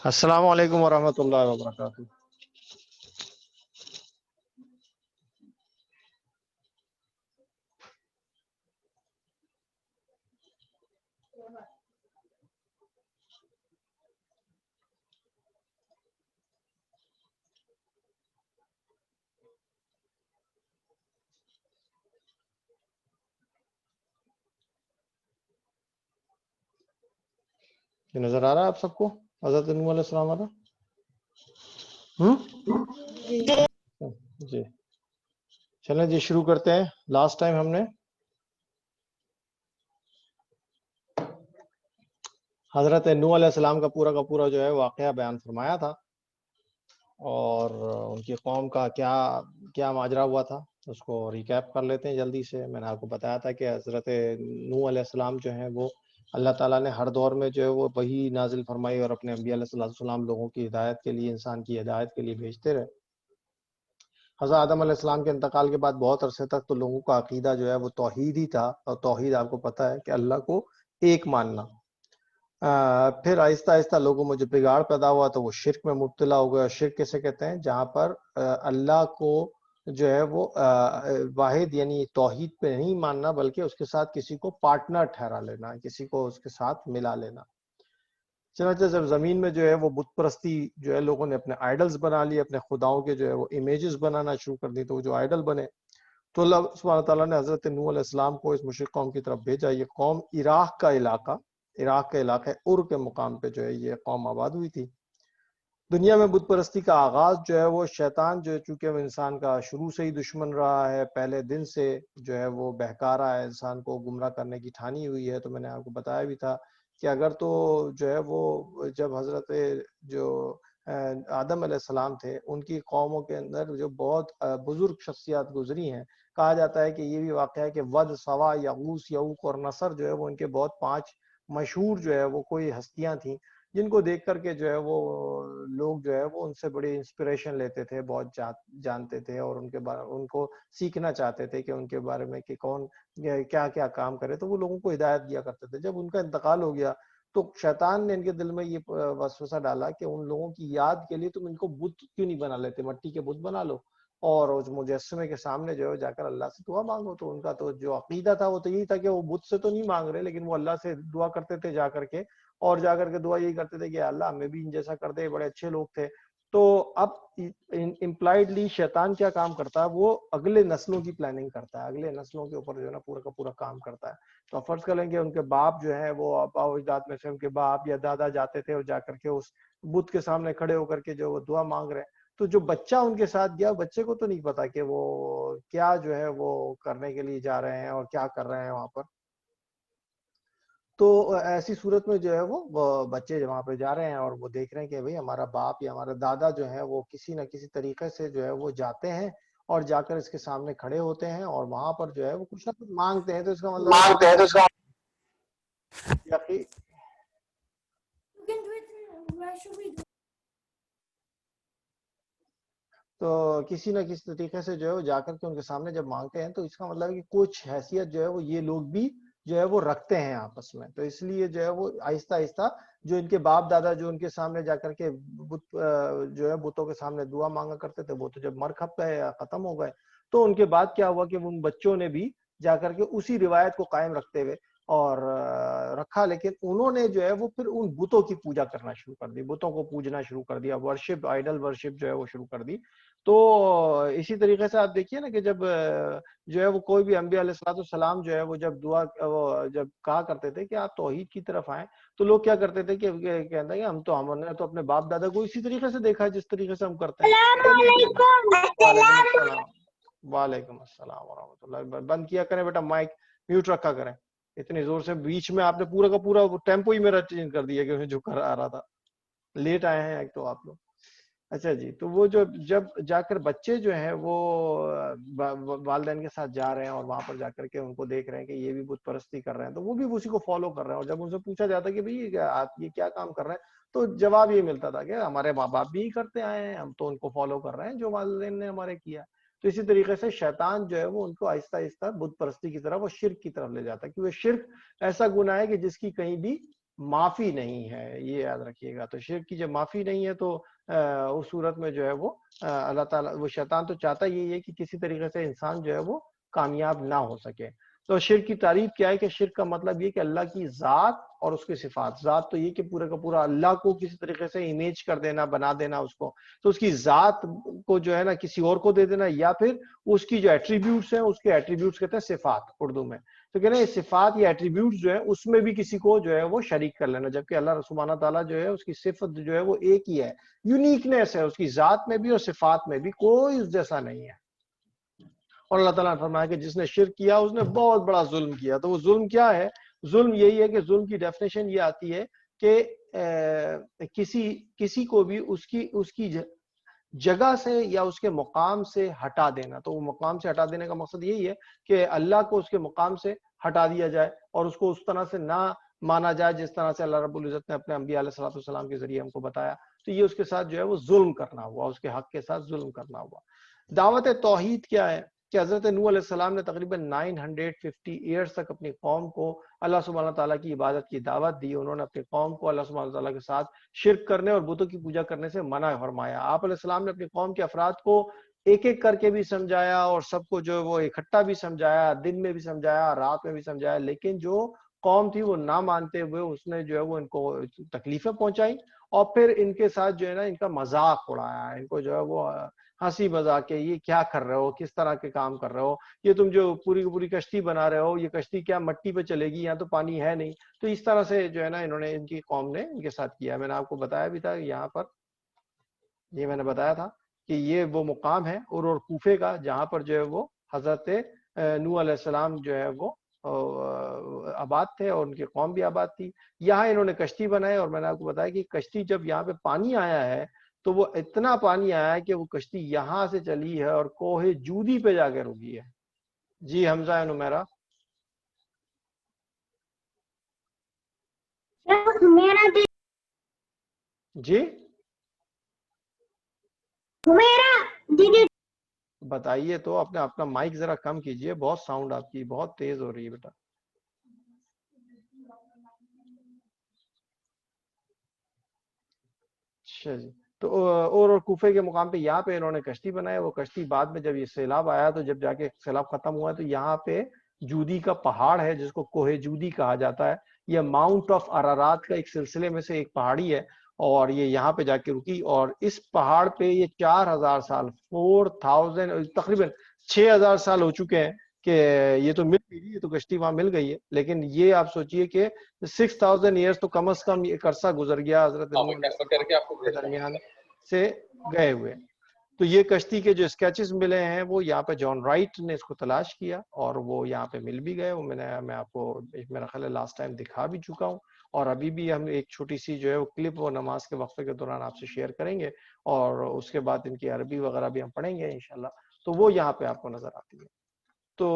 السلام علیکم ورحمۃ اللہ وبرکاتہ. یہ نظر آ رہا ہے آپ سب کو حضرت نوح علیہ السلام والا؟ جی چلیں جی شروع کرتے ہیں. لاسٹ ٹائم ہم نے حضرت نوح علیہ السلام کا پورا جو ہے واقعہ بیان فرمایا تھا اور ان کی قوم کا کیا ماجرا ہوا تھا اس کو ریکیپ کر لیتے ہیں جلدی سے. میں نے آپ کو بتایا تھا کہ حضرت نوح علیہ السلام جو ہیں وہ اللہ تعالیٰ نے ہر دور میں جو ہے وہ وحی نازل فرمائی اور اپنے انبیاء علیہ السلام لوگوں کی ہدایت کے لیے، انسان کی ہدایت کے لیے بھیجتے رہے. حضرت آدم علیہ السلام کے انتقال کے بعد بہت عرصے تک تو لوگوں کا عقیدہ جو ہے وہ توحید ہی تھا، اور توحید آپ کو پتہ ہے کہ اللہ کو ایک ماننا. پھر آہستہ آہستہ لوگوں میں جو بگاڑ پیدا ہوا تو وہ شرک میں مبتلا ہو گئے. اور شرک کیسے کہتے ہیں؟ جہاں پر اللہ کو جو ہے وہ واحد یعنی توحید پہ نہیں ماننا، بلکہ اس کے ساتھ کسی کو پارٹنر ٹھہرا لینا، کسی کو اس کے ساتھ ملا لینا. چنانچہ جب زمین میں جو ہے وہ بت پرستی جو ہے لوگوں نے اپنے آئیڈلز بنا لی، اپنے خداؤں کے جو ہے وہ امیجز بنانا شروع کر دی، تو وہ جو آئیڈل بنے تو اللہ سبحانہ تعالیٰ نے حضرت نوح علیہ السلام کو اس مشرک قوم کی طرف بھیجا. یہ قوم عراق کا علاقہ ار کے مقام پہ جو ہے یہ قوم آباد ہوئی تھی. دنیا میں بت پرستی کا آغاز جو ہے وہ شیطان جو ہے چونکہ وہ انسان کا شروع سے ہی دشمن رہا ہے، پہلے دن سے جو ہے وہ بہکا رہا ہے، انسان کو گمراہ کرنے کی ٹھانی ہوئی ہے. تو میں نے آپ کو بتایا بھی تھا کہ اگر تو جو ہے وہ جب حضرت جو آدم علیہ السلام تھے ان کی قوموں کے اندر جو بہت بزرگ شخصیات گزری ہیں، کہا جاتا ہے کہ یہ بھی واقعہ ہے کہ ود، سوا، یغوث، یعوق اور نصر جو ہے وہ ان کے بہت 5 مشہور جو ہے وہ کوئی ہستیاں تھیں جن کو دیکھ کر کے جو ہے وہ لوگ جو ہے وہ ان سے بڑی انسپریشن لیتے تھے، بہت جانتے تھے اور ان کو سیکھنا چاہتے تھے کہ ان کے بارے میں کہ کون کیا کیا کام کرے، تو وہ لوگوں کو ہدایت دیا کرتے تھے. جب ان کا انتقال ہو گیا تو شیطان نے ان کے دل میں یہ وسوسہ ڈالا کہ ان لوگوں کی یاد کے لیے تم ان کو بت کیوں نہیں بنا لیتے، مٹی کے بت بنا لو اور اس مجسمے کے سامنے جو ہے جا کر اللہ سے دعا مانگو. تو ان کا تو جو عقیدہ تھا وہ تو یہی تھا کہ وہ بت سے تو نہیں مانگ رہے، لیکن وہ اللہ سے دعا کرتے تھے جا کر کے، اور جا کر کے دعا یہی کرتے تھے کہ اللہ ہمیں بھی ان جیسا کر دے، بڑے اچھے لوگ تھے. تو اب امپلائڈلی شیطان کیا کام کرتا ہے؟ وہ اگلے نسلوں کی پلاننگ کرتا ہے، اگلے نسلوں کے اوپر جو ہے نا پورا کا پورا کام کرتا ہے. تو آپ فرض کر لیں کہ ان کے باپ جو ہے وہ آبا و اجداد میں سے ان کے باپ یا دادا جاتے تھے اور جا کر کے اس بت کے سامنے کھڑے ہو کر کے جو وہ دعا مانگ رہے ہیں، تو جو بچہ ان کے ساتھ گیا، بچے کو تو نہیں پتا کہ وہ کیا جو ہے وہ کرنے کے لیے جا رہے ہیں اور کیا کر رہے ہیں وہاں پر. تو ایسی صورت میں جو ہے وہ بچے وہاں پہ جا رہے ہیں اور وہ دیکھ رہے ہیں کہ بھئی ہمارا باپ یا ہمارا دادا جو ہے وہ کسی نہ کسی طریقے سے جو ہے وہ جاتے ہیں اور جا کر اس کے سامنے کھڑے ہوتے ہیں اور وہاں پر جو ہے وہ کچھ نہ کچھ مانگتے ہیں. تو اس کا مطلب ہے تو کسی نہ کسی طریقے سے جو ہے وہ جا کر کے ان کے سامنے جب مانگتے ہیں تو اس کا مطلب ہے کہ کچھ حیثیت جو ہے وہ یہ لوگ بھی جو ہے وہ رکھتے ہیں آپس میں. تو اس لیے جو ہے وہ آہستہ آہستہ جو ان کے باپ دادا جو ان کے سامنے جا کر کے جو ہے بتوں کے سامنے دعا مانگا کرتے تھے، وہ تو جب مر کھپ گئے یا ختم ہو گئے، تو ان کے بعد کیا ہوا کہ ان بچوں نے بھی جا کر کے اسی روایت کو قائم رکھتے ہوئے اور رکھا، لیکن انہوں نے جو ہے وہ پھر ان بتوں کی پوجا کرنا شروع کر دی، بتوں کو پوجنا شروع کر دیا، ورشپ، آئیڈل ورشپ جو ہے وہ شروع کر دی. تو اسی طریقے سے آپ دیکھیے نا کہ جب جو ہے وہ کوئی بھی انبیاء علیہ السلام جو ہے وہ جب جب کہا کرتے تھے کہ آپ توحید کی طرف آئیں، تو لوگ کیا کرتے تھے کہ کہتے ہیں کہ ہم نے تو اپنے باپ دادا کو اسی طریقے سے دیکھا ہے جس طریقے سے ہم کرتے ہیں. وعلیکم السلام. وعلیکم السلام ورحمۃ اللہ. بند کیا کریں بیٹا، مائک میوٹ رکھا کریں. اتنی زور سے بیچ میں آپ نے پورا کا پورا ٹیمپو ہی میرا چینج کر دیا کہ جو کر آ رہا تھا. لیٹ آئے ہیں ایک تو آپ لوگ. اچھا جی، تو وہ جب جا کر بچے جو ہیں وہ والدین کے ساتھ جا رہے ہیں اور وہاں پر جا کر کے ان کو دیکھ رہے ہیں کہ یہ بھی بت پرستی کر رہے ہیں، تو وہ بھی اسی کو فالو کر رہے ہیں. اور جب ان سے پوچھا جاتا کہ بھئی آپ یہ کیا کام کر رہے ہیں، تو جواب یہ ملتا تھا کہ ہمارے ماں باپ بھی کرتے آئے ہیں، ہم تو ان کو فالو کر رہے ہیں جو والدین نے ہمارے کیا. تو اسی طریقے سے شیطان جو ہے وہ ان کو آہستہ آہستہ بت پرستی کی طرف اور شرک کی طرف لے جاتا ہے، کیونکہ شرک ایسا گناہ ہے کہ جس کی کہیں بھی معافی نہیں ہے، یہ یاد رکھیے گا. تو شرک کی جب معافی نہیں ہے تو اس صورت میں جو ہے وہ اللہ تعالیٰ، وہ شیطان تو چاہتا یہی ہے کہ کسی طریقے سے انسان جو ہے وہ کامیاب نہ ہو سکے. تو شرک کی تعریف کیا ہے کہ شرک کا مطلب یہ کہ اللہ کی ذات اور اس کی صفات. ذات تو یہ کہ پورے کا پورا اللہ کو کسی طریقے سے امیج کر دینا، بنا دینا اس کو، تو اس کی ذات کو جو ہے نا کسی اور کو دے دینا، یا پھر اس کی جو ایٹریبیوٹس ہیں اس کے ایٹریبیوٹس کہتے ہیں صفات اردو میں. تو کہنا یہ صفات یا ایٹریبیوٹس جو ہے اس میں بھی کسی کو جو ہے وہ شریک کر لینا، جبکہ اللہ سبحانہ تعالیٰ جو ہے اس کی صفت جو ہے وہ ایک ہی ہے، یونیکنیس ہے اس کی ذات میں بھی اور صفات میں بھی، کوئی اس جیسا نہیں ہے. اور اللہ تعالیٰ نے فرمایا کہ جس نے شرک کیا اس نے بہت بڑا ظلم کیا. تو وہ ظلم کیا ہے؟ ظلم یہی ہے کہ ظلم کی ڈیفینیشن یہ آتی ہے کہ کسی کو بھی اس کی جگہ سے یا اس کے مقام سے ہٹا دینا. تو وہ مقام سے ہٹا دینے کا مقصد یہی ہے کہ اللہ کو اس کے مقام سے ہٹا دیا جائے اور اس کو اس طرح سے نہ مانا جائے جس طرح سے اللہ رب العزت نے اپنے انبیاء علیہ الصلوۃ والسلام کے ذریعے ہم کو بتایا. تو یہ اس کے ساتھ جو ہے وہ ظلم کرنا ہوا، اس کے حق کے ساتھ ظلم کرنا ہوا. دعوت توحید کیا ہے؟ کہ حضرت نوح علیہ السلام نے تقریباً 950 ایئرس تک اپنی قوم کو اللہ سبحانہ تعالیٰ کی عبادت کی دعوت دی. انہوں نے اپنی قوم کو اللہ سبحانہ تعالیٰ کے ساتھ شرک کرنے اور بتوں کی پوجا کرنے سے منع فرمایا. آپ علیہ السلام نے اپنی قوم کے افراد کو ایک ایک کر کے بھی سمجھایا اور سب کو جو وہ اکٹھا بھی سمجھایا، دن میں بھی سمجھایا، رات میں بھی سمجھایا، لیکن جو قوم تھی وہ نہ مانتے ہوئے اس نے جو ہے وہ ان کو تکلیفیں پہنچائی اور پھر ان کے ساتھ جو ہے نا ان کا مذاق اڑایا، ان کو جو ہے وہ ہنسی مذاق کے یہ کیا کر رہے ہو، کس طرح کے کام کر رہے ہو، یہ تم جو پوری کی پوری کشتی بنا رہے ہو، یہ کشتی کیا مٹی پہ چلے گی، یہاں تو پانی ہے نہیں. تو اس طرح سے جو ہے نا انہوں نے، ان کی قوم نے ان کے ساتھ کیا. میں نے آپ کو بتایا بھی تھا یہاں پر، یہ میں نے بتایا تھا کہ یہ وہ مقام ہے اور کوفے کا جہاں پر جو ہے وہ حضرت نوح علیہ السلام جو ہے وہ آباد تھے اور ان کی قوم بھی آباد تھی. یہاں انہوں نے کشتی بنائے اور میں نے آپ کو بتایا کہ کشتی جب یہاں پہ پانی آیا ہے تو وہ اتنا پانی آیا ہے کہ وہ کشتی یہاں سے چلی ہے اور کوہ جودی پہ جا کے رکی ہے. جی حمزہ نمیرا. جی بتائیے تو، اپنا مائک ذرا کم کیجئے، بہت ساؤنڈ آپ کی بہت تیز ہو رہی ہے بیٹا. اچھا جی. تو اور کوفے کے مقام پہ یہاں پہ انہوں نے کشتی بنائی. وہ کشتی بعد میں جب یہ سیلاب آیا تو جب جا کے سیلاب ختم ہوا تو یہاں پہ جودی کا پہاڑ ہے جس کو کوہ جودی کہا جاتا ہے. یہ ماؤنٹ آف ارارات کا ایک سلسلے میں سے ایک پہاڑی ہے اور یہ یہاں پہ جا کے رکی اور اس پہاڑ پہ یہ 4000 سال 4000 تقریباً 6000 سال ہو چکے ہیں کہ یہ تو مل گئی، یہ تو کشتی وہاں مل گئی ہے. لیکن یہ آپ سوچئے کہ 6000 ایئرس تو کم از کم ایک عرصہ گزر گیا حضرت نوح علیہ السلام کے درمیان سے گئے ہوئے. تو یہ کشتی کے جو اسکیچز ملے ہیں وہ یہاں پہ جان رائٹ نے اس کو تلاش کیا اور وہ یہاں پہ مل بھی گئے. وہ میں آپ کو میرا خیال ہے لاسٹ ٹائم دکھا بھی چکا ہوں اور ابھی بھی ہم ایک چھوٹی سی جو ہے وہ کلپ وہ نماز کے وقفے کے دوران آپ سے شیئر کریں گے اور اس کے بعد ان کی عربی وغیرہ بھی ہم پڑھیں گے انشاءاللہ. تو وہ یہاں پہ آپ کو نظر آتی ہے. تو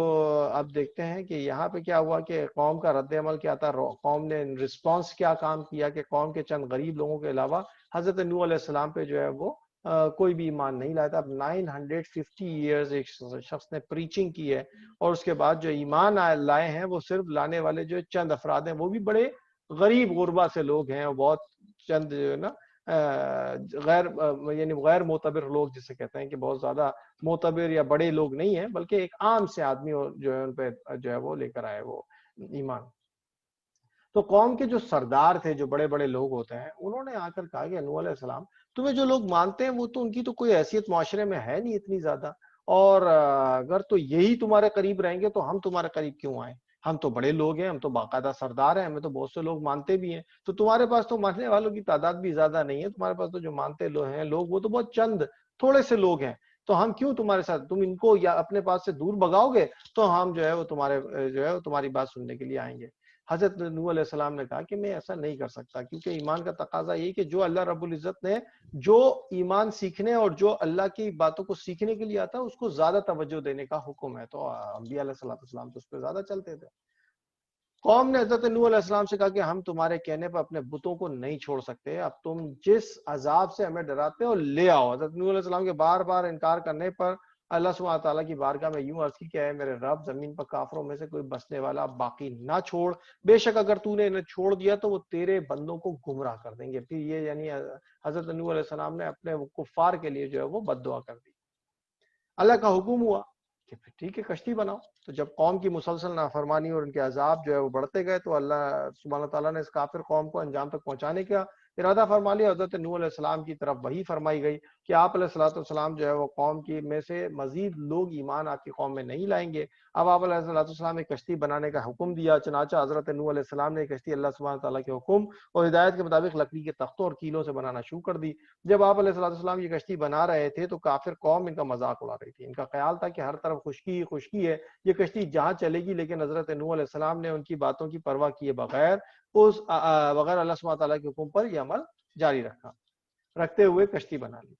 اب دیکھتے ہیں کہ یہاں پہ کیا ہوا کہ قوم کا رد عمل کیا تھا، قوم نے رسپانس کیا کام کیا کہ قوم کے چند غریب لوگوں کے علاوہ حضرت نوح علیہ السلام پہ جو ہے وہ کوئی بھی ایمان نہیں لایا تھا. اب 950 ایئرز ایک شخص نے پریچنگ کی ہے اور اس کے بعد جو ایمان لائے ہیں وہ صرف لانے والے جو چند افراد ہیں وہ بھی بڑے غریب غربا سے لوگ ہیں اور بہت چند جو ہے نا غیر معتبر لوگ جسے کہتے ہیں کہ بہت زیادہ معتبر یا بڑے لوگ نہیں ہیں بلکہ ایک عام سے آدمی جو ہے ان پہ جو ہے وہ لے کر آئے وہ ایمان. تو قوم کے جو سردار تھے، جو بڑے بڑے لوگ ہوتے ہیں، انہوں نے آ کر کہا کہ نوح علیہ السلام تمہیں جو لوگ مانتے ہیں وہ تو ان کی تو کوئی حیثیت معاشرے میں ہے نہیں اتنی زیادہ، اور اگر تو یہی تمہارے قریب رہیں گے تو ہم تمہارے قریب کیوں آئیں؟ ہم تو بڑے لوگ ہیں، ہم تو باقاعدہ سردار ہیں، ہمیں تو بہت سے لوگ مانتے بھی ہیں. تو تمہارے پاس تو ماننے والوں کی تعداد بھی زیادہ نہیں ہے، تمہارے پاس تو جو مانتے ہیں لوگ وہ تو بہت چند تھوڑے سے لوگ ہیں. تو ہم کیوں تمہارے ساتھ، تم ان کو یا اپنے پاس سے دور بھگاؤ گے تو ہم جو ہے وہ تمہاری بات سننے کے لیے آئیں گے. حضرت نوح علیہ السلام نے کہا کہ میں ایسا نہیں کر سکتا، کیونکہ ایمان کا تقاضا یہ کہ جو اللہ رب العزت نے جو ایمان سیکھنے اور جو اللہ کی باتوں کو سیکھنے کے لیے آتا ہے اس کو زیادہ توجہ دینے کا حکم ہے. تو انبیاء علیہ السلام تو اس پہ زیادہ چلتے تھے. قوم نے حضرت نوح علیہ السلام سے کہا کہ ہم تمہارے کہنے پر اپنے بتوں کو نہیں چھوڑ سکتے، اب تم جس عذاب سے ہمیں ڈراتے ہو لے آؤ. حضرت نوح علیہ السلام کے بار بار انکار کرنے پر اللہ سبحانہ تعالیٰ کی بارگاہ میں یوں عرض کی کہ اے میرے رب زمین پر کافروں میں سے کوئی بسنے والا باقی نہ چھوڑ، بے شک اگر تو نے انہیں چھوڑ دیا تو وہ تیرے بندوں کو گمراہ کر دیں گے. پھر یہ یعنی حضرت نوح علیہ السلام نے اپنے کفار کے لیے جو ہے وہ بد دعا کر دی. اللہ کا حکم ہوا کہ پھر ٹھیک ہے کشتی بناؤ. تو جب قوم کی مسلسل نافرمانی اور ان کے عذاب جو ہے وہ بڑھتے گئے تو اللہ سبحانہ تعالیٰ نے اس کافر قوم کو انجام تک پہنچانے کا ارادہ فرما لیا. حضرت نوح علیہ السلام کی طرف وحی فرمائی گئی کہ آپ علیہ الصلوۃ والسلام جو ہے وہ قوم کی میں سے مزید لوگ ایمان آپ کی قوم میں نہیں لائیں گے. اب آپ علیہ الصلوۃ والسلام نے کشتی بنانے کا حکم دیا. چنانچہ حضرت نوح علیہ السلام نے کشتی اللہ سبحانہ تعالیٰ کے حکم اور ہدایت کے مطابق لکڑی کے تختوں اور کیلوں سے بنانا شروع کر دی. جب آپ علیہ الصلوۃ والسلام یہ کشتی بنا رہے تھے تو کافر قوم ان کا مذاق اڑا رہی تھی. ان کا خیال تھا کہ ہر طرف خشکی خشکی ہے، یہ کشتی جہاں چلے گی. لیکن حضرت نوح علیہ السلام نے ان کی باتوں کی پرواہ کیے بغیر اللہ سبحانہ تعالیٰ کے حکم پر یہ عمل جاری رکھتے ہوئے کشتی بنا لی.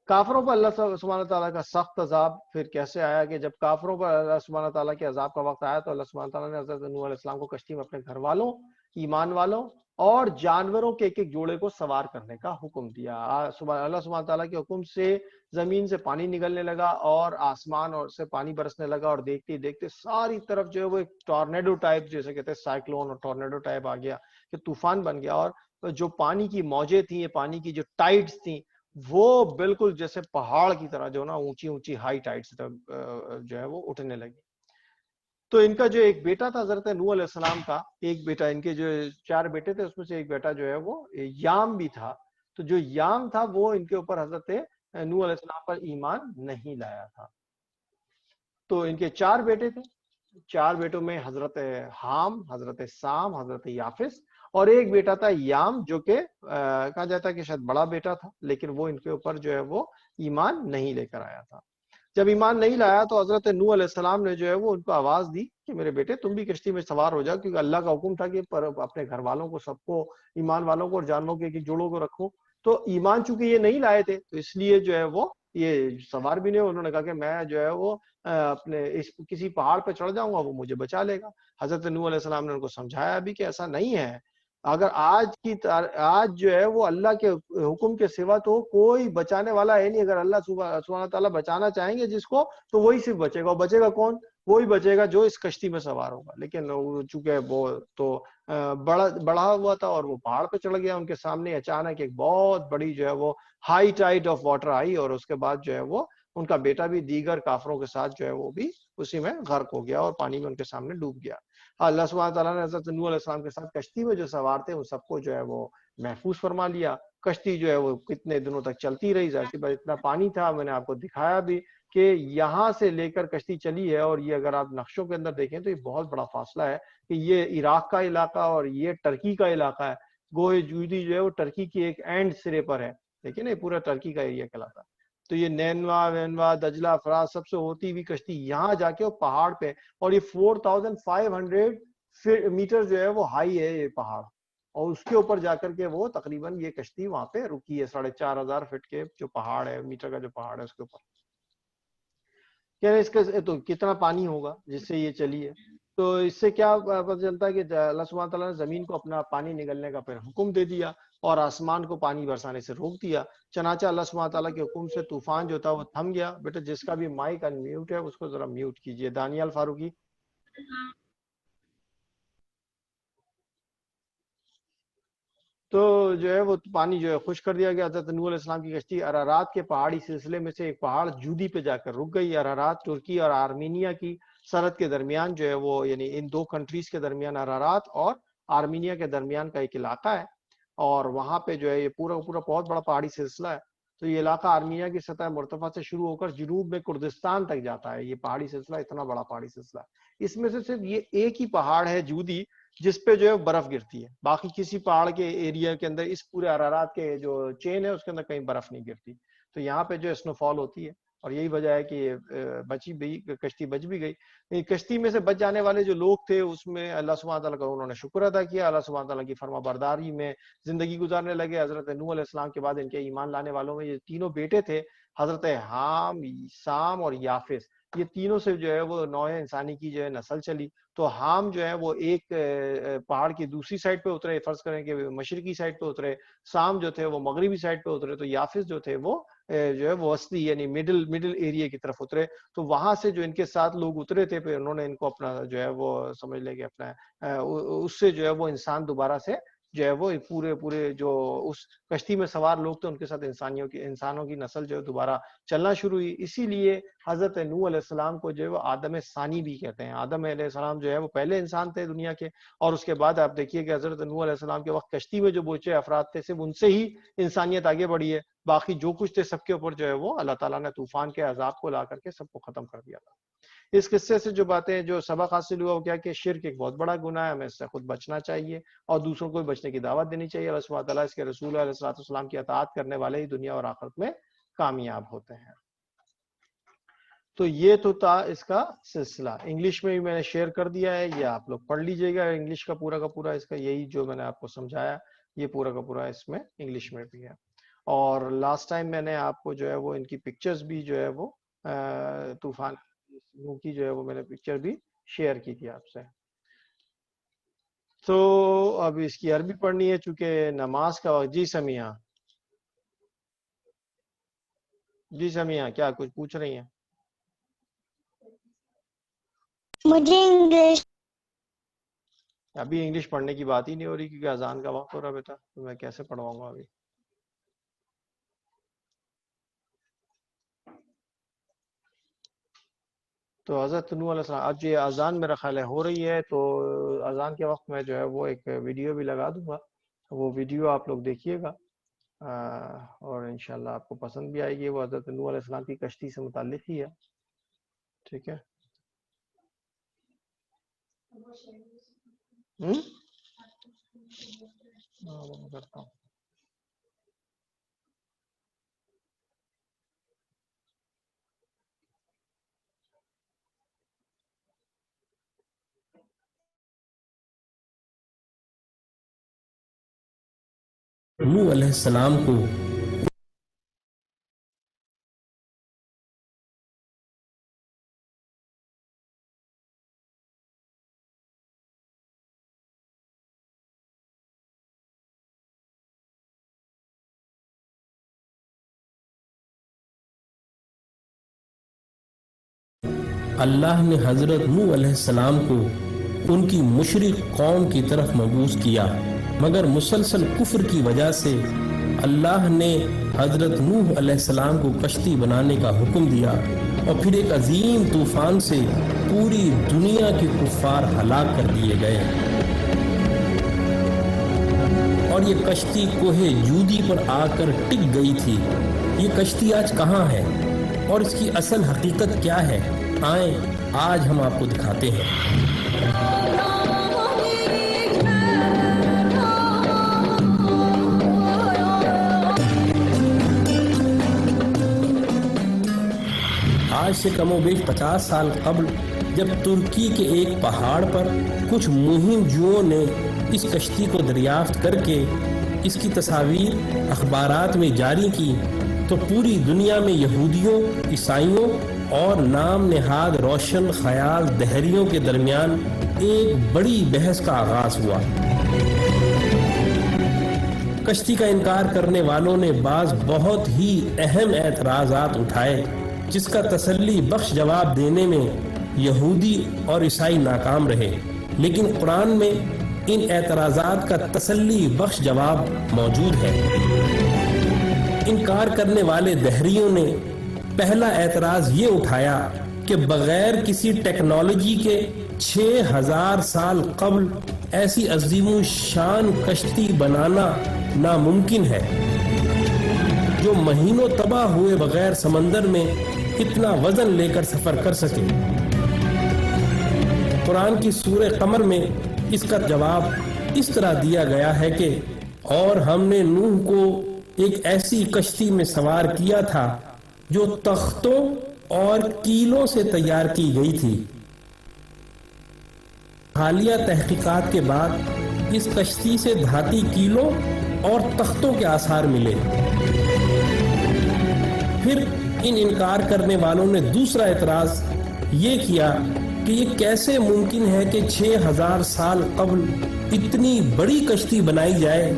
کافروں پر اللہ سبحانہ تعالیٰ کا سخت عذاب پھر کیسے آیا کہ جب کافروں پر اللہ سبحانہ تعالیٰ کے عذاب کا وقت آیا تو اللہ سبحانہ تعالیٰ نے حضرت نوح علیہ السلام کو کشتی میں اپنے گھر والوں، ایمان والوں اور جانوروں کے ایک ایک جوڑے کو سوار کرنے کا حکم دیا. اللہ سبحانہ تعالیٰ کے حکم سے زمین سے پانی نکلنے لگا اور آسمان اور سے پانی برسنے لگا، اور دیکھتے دیکھتے ساری طرف جو ہے وہ ایک ٹورنیڈو ٹائپ جیسے کہتے ہیں سائیکلون اور ٹورنیڈو ٹائپ آ گیا کہ طوفان بن گیا. اور جو پانی کی موجیں تھیں، پانی کی جو ٹائڈز تھیں وہ بالکل جیسے پہاڑ کی طرح جو نا اونچی اونچی ہائی ٹائڈز جو ہے وہ اٹھنے لگی. تو ان کا جو ایک بیٹا تھا حضرت نوح علیہ السلام کا ایک بیٹا، ان کے جو 4 بیٹے تھے اس میں سے ایک بیٹا جو ہے وہ یام بھی تھا. تو جو یام تھا وہ ان کے اوپر حضرت نوح علیہ السلام پر ایمان نہیں لایا تھا. تو ان کے 4 بیٹے تھے. 4 بیٹوں میں حضرت حام، حضرت سام، حضرت یافس اور ایک بیٹا تھا یام جو کہ کہا جاتا ہے کہ شاید بڑا بیٹا تھا، لیکن وہ ان کے اوپر جو ہے وہ ایمان نہیں لے کر آیا تھا. جب ایمان نہیں لایا تو حضرت نوح علیہ السلام نے جو ہے وہ ان کو آواز دی کہ میرے بیٹے تم بھی کشتی میں سوار ہو جاؤ، کیونکہ اللہ کا حکم تھا کہ اپنے گھر والوں کو سب کو، ایمان والوں کو اور جانوروں کے ایک جوڑوں کو رکھو. تو ایمان چونکہ یہ نہیں لائے تھے تو اس لیے جو ہے وہ یہ سوار بھی نہیں. انہوں نے کہا کہ میں جو ہے وہ اپنے کسی پہاڑ پہ چڑھ جاؤں گا، وہ مجھے بچا لے گا. حضرت نوح علیہ السلام نے ان کو سمجھایا بھی کہ ایسا نہیں ہے. اگر آج جو ہے وہ اللہ کے حکم کے سوا تو کوئی بچانے والا ہے نہیں. اگر اللہ سبحانہ تعالیٰ بچانا چاہیں گے جس کو تو وہی صرف بچے گا. اور بچے گا کون؟ وہی بچے گا جو اس کشتی میں سوار ہوگا. لیکن چونکہ وہ تو بڑھا ہوا تھا اور وہ پہاڑ پہ چڑھ گیا، ان کے سامنے اچانک ایک بہت بڑی جو ہے وہ ہائی ٹائڈ آف واٹر آئی، اور اس کے بعد جو ہے وہ ان کا بیٹا بھی دیگر کافروں کے ساتھ جو ہے وہ بھی اسی میں غرق ہو گیا اور پانی میں ان کے سامنے ڈوب گیا. اللہ سبحانہ تعالیٰ نے حضرت نوح علیہ السلام کے ساتھ کشتی میں جو سوار تھے ان سب کو جو ہے وہ محفوظ فرما لیا. کشتی جو ہے وہ کتنے دنوں تک چلتی رہی. ظاہر سی بات اتنا پانی تھا، میں نے آپ کو دکھایا بھی کہ یہاں سے لے کر کشتی چلی ہے، اور یہ اگر آپ نقشوں کے اندر دیکھیں تو یہ بہت بڑا فاصلہ ہے کہ یہ عراق کا علاقہ اور یہ ٹرکی کا علاقہ ہے. گوہے جودی جو ہے وہ ٹرکی کی ایک اینڈ سرے پر ہے، لیکن یہ پورا ٹرکی کا ایریا کہلاتا ہے. تو یہ نینوا وینوا دجلہ فرات سب سے ہوتی ہوئی کشتی یہاں جا کے وہ پہاڑ پہ، اور یہ 4500 میٹر جو ہے وہ ہائی ہے یہ پہاڑ، اور اس کے اوپر جا کر کے وہ تقریباً یہ کشتی وہاں پہ رکی ہے 4500 فٹ کے جو پہاڑ ہے، میٹر کا جو پہاڑ ہے اس کے اوپر. اس کا تو کتنا پانی ہوگا جس سے یہ چلی ہے. تو اس سے کیا پتہ چلتا ہے کہ اللہ سبحانہ تعالیٰ نے زمین کو اپنا پانی نگلنے کا پھر حکم دے دیا اور آسمان کو پانی برسانے سے روک دیا. چنانچہ اللہ سبحانہ تعالیٰ کے حکم سے طوفان جو تھا وہ تھم گیا. بیٹا جس کا بھی مائک ان میوٹ ہے اس کو ذرا میوٹ کیجئے. دانیال فاروقی. تو جو ہے وہ پانی جو ہے خشک کر دیا گیا. حضرت نوح علیہ السلام کی کشتی ارارات کے پہاڑی سلسلے میں سے ایک پہاڑ جودی پہ جا کر رک گئی. ارارات ترکی اور آرمینیا کی سرحد کے درمیان جو ہے وہ یعنی ان 2 کنٹریز کے درمیان ارارات اور آرمینیا کے درمیان کا ایک علاقہ ہے، اور وہاں پہ جو ہے یہ پورا بہت بڑا پہاڑی سلسلہ ہے. تو یہ علاقہ آرمینیا کی سطح مرتفع سے شروع ہو کر جنوب میں کردستان تک جاتا ہے. یہ پہاڑی سلسلہ اتنا بڑا پہاڑی سلسلہ ہے. اس میں سے صرف یہ ایک ہی پہاڑ ہے جودی جس پہ جو ہے برف گرتی ہے. باقی کسی پہاڑ کے ایریا کے اندر اس پورے ارارات کے جو چین ہے اس کے اندر کہیں برف نہیں گرتی. تو یہاں پہ جو اسنو فال ہوتی ہے، اور یہی وجہ ہے کہ کشتی بچ بھی گئی. کشتی میں سے بچ جانے والے جو لوگ تھے اس میں اللہ سبحانہ تعالیٰ کا انہوں نے شکر ادا کیا. اللہ سبحانہ تعالیٰ کی فرما برداری میں زندگی گزارنے لگے. حضرت نوح علیہ السلام کے بعد ان کے ایمان لانے والوں میں یہ تینوں بیٹے تھے، حضرت حام، سام اور یافس. یہ تینوں سے جو ہے وہ نوع انسانی کی جو ہے نسل چلی. تو حام جو ہے وہ ایک پہاڑ کی دوسری سائڈ پہ اترے، فرض کریں کہ مشرقی سائڈ پہ اترے. سام جو تھے وہ مغربی سائڈ پہ اترے. تو یافس جو تھے وہ جو ہے وہ وسطی یعنی مڈل ایریا کی طرف اترے. تو وہاں سے جو ان کے ساتھ لوگ اترے تھے پھر انہوں نے ان کو اپنا جو ہے وہ سمجھ لے کہ اپنا اس سے جو ہے وہ انسان دوبارہ سے جو ہے وہ پورے جو اس کشتی میں سوار لوگ تھے ان کے ساتھ انسانوں کی نسل جو ہے دوبارہ چلنا شروع ہوئی. اسی لیے حضرت نوح علیہ السلام کو جو ہے وہ آدم ثانی بھی کہتے ہیں. آدم علیہ السلام جو ہے وہ پہلے انسان تھے دنیا کے, اور اس کے بعد آپ دیکھیے کہ حضرت نوح علیہ السلام کے وقت کشتی میں جو بچے افراد تھے صرف ان سے ہی انسانیت آگے بڑھی ہے. باقی جو کچھ تھے سب کے اوپر جو ہے وہ اللہ تعالیٰ نے طوفان کے عذاب کو لا کر کے سب کو ختم کر دیا تھا. اس قصے سے جو باتیں جو سبق حاصل ہوا وہ کیا کہ شرک ایک بہت بڑا گناہ ہے, ہمیں اس سے خود بچنا چاہیے اور دوسروں کو بھی بچنے کی دعوت دینی چاہیے. اللہ سبحانہ تعالیٰ اس کے رسول علیہ الصلوۃ والسلام کی اطاعت کرنے والے ہی دنیا اور آخرت میں کامیاب ہوتے ہیں. تو یہ تو تھا اس کا سلسلہ. انگلش میں بھی میں نے شیئر کر دیا ہے, یہ آپ لوگ پڑھ لیجئے گا. انگلش کا پورا اس کا یہی جو میں نے آپ کو سمجھایا یہ پورا کا پورا اس میں انگلش میں بھی ہے. اور لاسٹ ٹائم میں نے آپ کو جو ہے وہ ان کی پکچرز بھی جو ہے وہ طوفان کی جو ہے وہ میں نے پکچر بھی شیئر کی تھی آپ سے. تو اب اس کی عربی پڑھنی ہے چونکہ نماز کا وقت. جی سمیہ کیا کچھ پوچھ رہی ہیں؟ مجھے انگلش ابھی انگلش پڑھنے کی بات ہی نہیں ہو رہی کیونکہ اذان کا وقت ہو رہا بیٹا, تو میں کیسے پڑھواؤں گا ابھی. تو حضرت نوح علیہ السلام اب یہ اذان میرا خیال ہے ہو رہی ہے, تو اذان کے وقت میں جو ہے وہ ایک ویڈیو بھی لگا دوں گا, وہ ویڈیو آپ لوگ دیکھیے گا اور انشاءاللہ آپ کو پسند بھی آئے گی. وہ حضرت نوح علیہ السلام کی کشتی سے متعلق ہی ہے. ٹھیک ہے, کرتا ہوں. نوح علیہ السلام کو اللہ نے حضرت نوح علیہ السلام کو ان کی مشرک قوم کی طرف مبعوث کیا, مگر مسلسل کفر کی وجہ سے اللہ نے حضرت نوح علیہ السلام کو کشتی بنانے کا حکم دیا اور پھر ایک عظیم طوفان سے پوری دنیا کے کفار ہلاک کر دیے گئے. اور یہ کشتی کوہ جودی پر آ کر ٹک گئی تھی. یہ کشتی آج کہاں ہے اور اس کی اصل حقیقت کیا ہے؟ آئیں آج ہم آپ کو دکھاتے ہیں. آج سے کم و بیش 50 سال قبل جب ترکی کے ایک پہاڑ پر کچھ مہم جوؤں نے اس کشتی کو دریافت کر کے اس کی تصاویر اخبارات میں جاری کی تو پوری دنیا میں یہودیوں، عیسائیوں اور نام نہاد روشن خیال دہریوں کے درمیان ایک بڑی بحث کا آغاز ہوا. کشتی کا انکار کرنے والوں نے بعض بہت ہی اہم اعتراضات اٹھائے جس کا تسلی بخش جواب دینے میں یہودی اور عیسائی ناکام رہے، لیکن قرآن میں ان اعتراضات کا تسلی بخش جواب موجود ہے. انکار کرنے والے دہریوں نے پہلا اعتراض یہ اٹھایا کہ بغیر کسی ٹیکنالوجی کے 6000 سال قبل ایسی عظیم الشان کشتی بنانا ناممکن ہے جو مہینوں تباہ ہوئے بغیر سمندر میں اتنا وزن لے کر سفر کر سکے. قرآن کی سورہ قمر میں اس کا جواب اس طرح دیا گیا ہے کہ اور ہم نے نوح کو ایک ایسی کشتی میں سوار کیا تھا جو تختوں اور کیلوں سے تیار کی گئی تھی. حالیہ تحقیقات کے بعد اس کشتی سے دھاتی کیلوں اور تختوں کے آثار ملے. پھر ان انکار کرنے والوں نے دوسرا اعتراض یہ کیا کہ یہ کیسے ممکن ہے کہ 6000 سال قبل اتنی بڑی کشتی بنائی جائے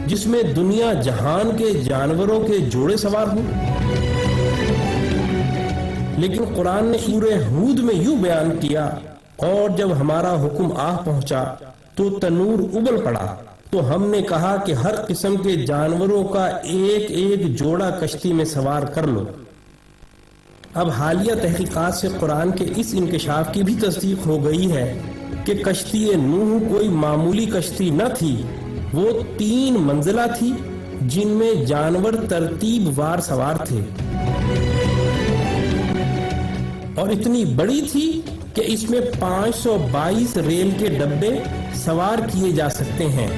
جس میں دنیا جہان کے جانوروں کے جوڑے سوار ہوں؟ لیکن قرآن نے سورہ ہود میں یوں بیان کیا، اور جب ہمارا حکم آ پہنچا تو تنور ابل پڑا، تو ہم نے کہا کہ ہر قسم کے جانوروں کا ایک ایک جوڑا کشتی میں سوار کر لو۔ اب حالیہ تحقیقات سے قرآن کے اس انکشاف کی بھی تصدیق ہو گئی ہے کہ کشتی نوح کوئی معمولی کشتی نہ تھی، وہ 3 منزلہ تھی جن میں جانور ترتیب وار سوار تھے، اور اتنی بڑی تھی کہ اس میں 522 ریل کے ڈبے سوار کیے جا سکتے ہیں۔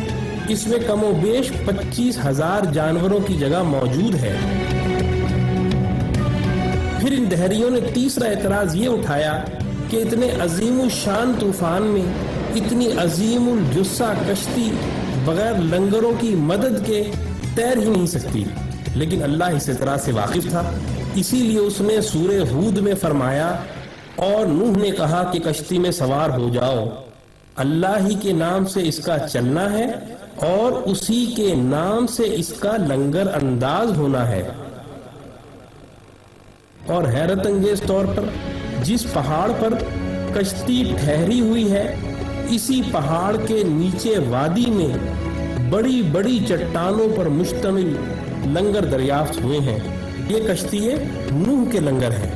اس میں کم و بیش 25,000 جانوروں کی جگہ موجود ہے۔ پھر ان دہریوں نے تیسرا اعتراض یہ اٹھایا کہ اتنے عظیم الشان طوفان میں اتنی عظیم الجثہ کشتی بغیر لنگروں کی مدد کے تیر ہی نہیں سکتی، لیکن اللہ اس اعتراض سے واقف تھا، اسی لیے اس نے سورہ ہود میں فرمایا، اور نوح نے کہا کہ کشتی میں سوار ہو جاؤ، اللہ ہی کے نام سے اس کا چلنا ہے اور اسی کے نام سے اس کا لنگر انداز ہونا ہے۔ اور حیرت انگیز طور پر جس پہاڑ پر کشتی ٹھہری ہوئی ہے، اسی پہاڑ کے نیچے وادی میں بڑی بڑی چٹانوں پر مشتمل لنگر دریافت ہوئے ہیں۔ یہ کشتی نوح کے لنگر ہیں۔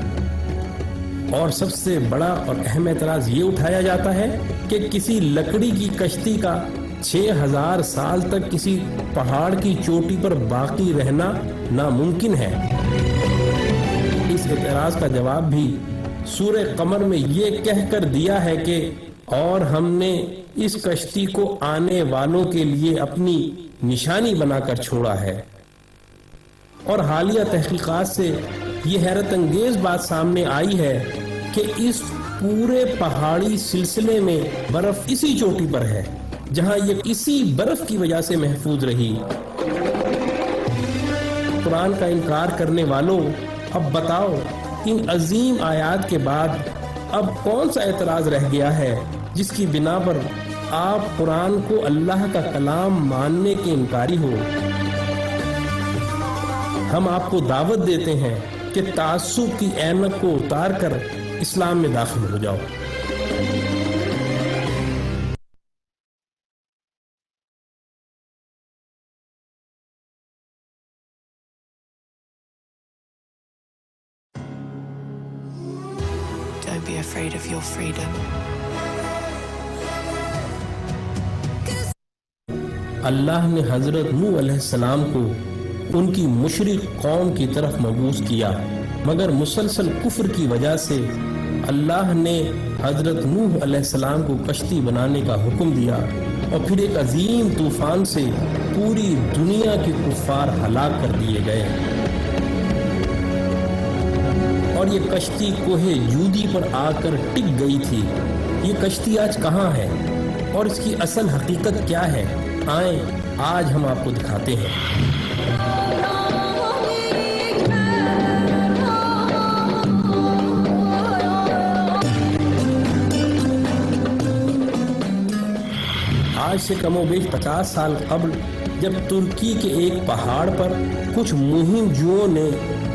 اور سب سے بڑا اور اہم اعتراض یہ اٹھایا جاتا ہے کہ کسی لکڑی کی کشتی کا 6000 سال تک کسی پہاڑ کی چوٹی پر باقی رہنا ناممکن ہے۔ اس اعتراض کا جواب بھی سورہ قمر میں یہ کہہ کر دیا ہے کہ اور ہم نے اس کشتی کو آنے والوں کے لیے اپنی نشانی بنا کر چھوڑا ہے۔ اور حالیہ تحقیقات سے یہ حیرت انگیز بات سامنے آئی ہے کہ اس پورے پہاڑی سلسلے میں برف اسی چوٹی پر ہے جہاں یہ اسی برف کی وجہ سے محفوظ رہی۔ قرآن کا انکار کرنے والوں، اب بتاؤ ان عظیم آیات کے بعد اب کون سا اعتراض رہ گیا ہے جس کی بنا پر آپ قرآن کو اللہ کا کلام ماننے کے انکاری ہو؟ ہم آپ کو دعوت دیتے ہیں کہ تعصب کی اینک کو اتار کر اسلام میں داخل ہو جاؤ۔ Don't be afraid of your freedom. اللہ نے حضرت نوح علیہ السلام کو ان کی مشرک قوم کی طرف مبعوث کیا، مگر مسلسل کفر کی وجہ سے اللہ نے حضرت نوح علیہ السلام کو کشتی بنانے کا حکم دیا، اور پھر ایک عظیم طوفان سے پوری دنیا کے کفار ہلاک کر دیے گئے۔ اور یہ کشتی کوہ جودی پر آ کر ٹک گئی تھی۔ یہ کشتی آج کہاں ہے اور اس کی اصل حقیقت کیا ہے؟ آئیں آج ہم آپ کو دکھاتے ہیں۔ آج سے کم و بیش 50 سال قبل جب ترکی کے ایک پہاڑ پر کچھ مہم جوؤں نے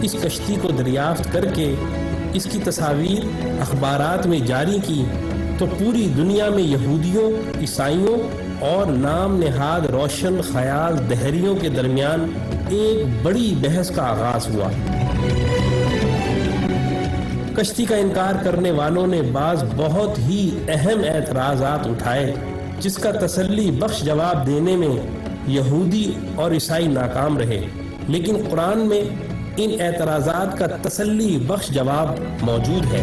اس کشتی کو دریافت کر کے اس کی تصاویر اخبارات میں جاری کی، تو پوری دنیا میں یہودیوں، عیسائیوں اور نام نہاد روشن خیال دہریوں کے درمیان ایک بڑی بحث کا آغاز ہوا۔ کشتی کا انکار کرنے والوں نے بعض بہت ہی اہم اعتراضات اٹھائے، جس کا تسلی بخش جواب دینے میں یہودی اور عیسائی ناکام رہے، لیکن قرآن میں ان اعتراضات کا تسلی بخش جواب موجود ہے۔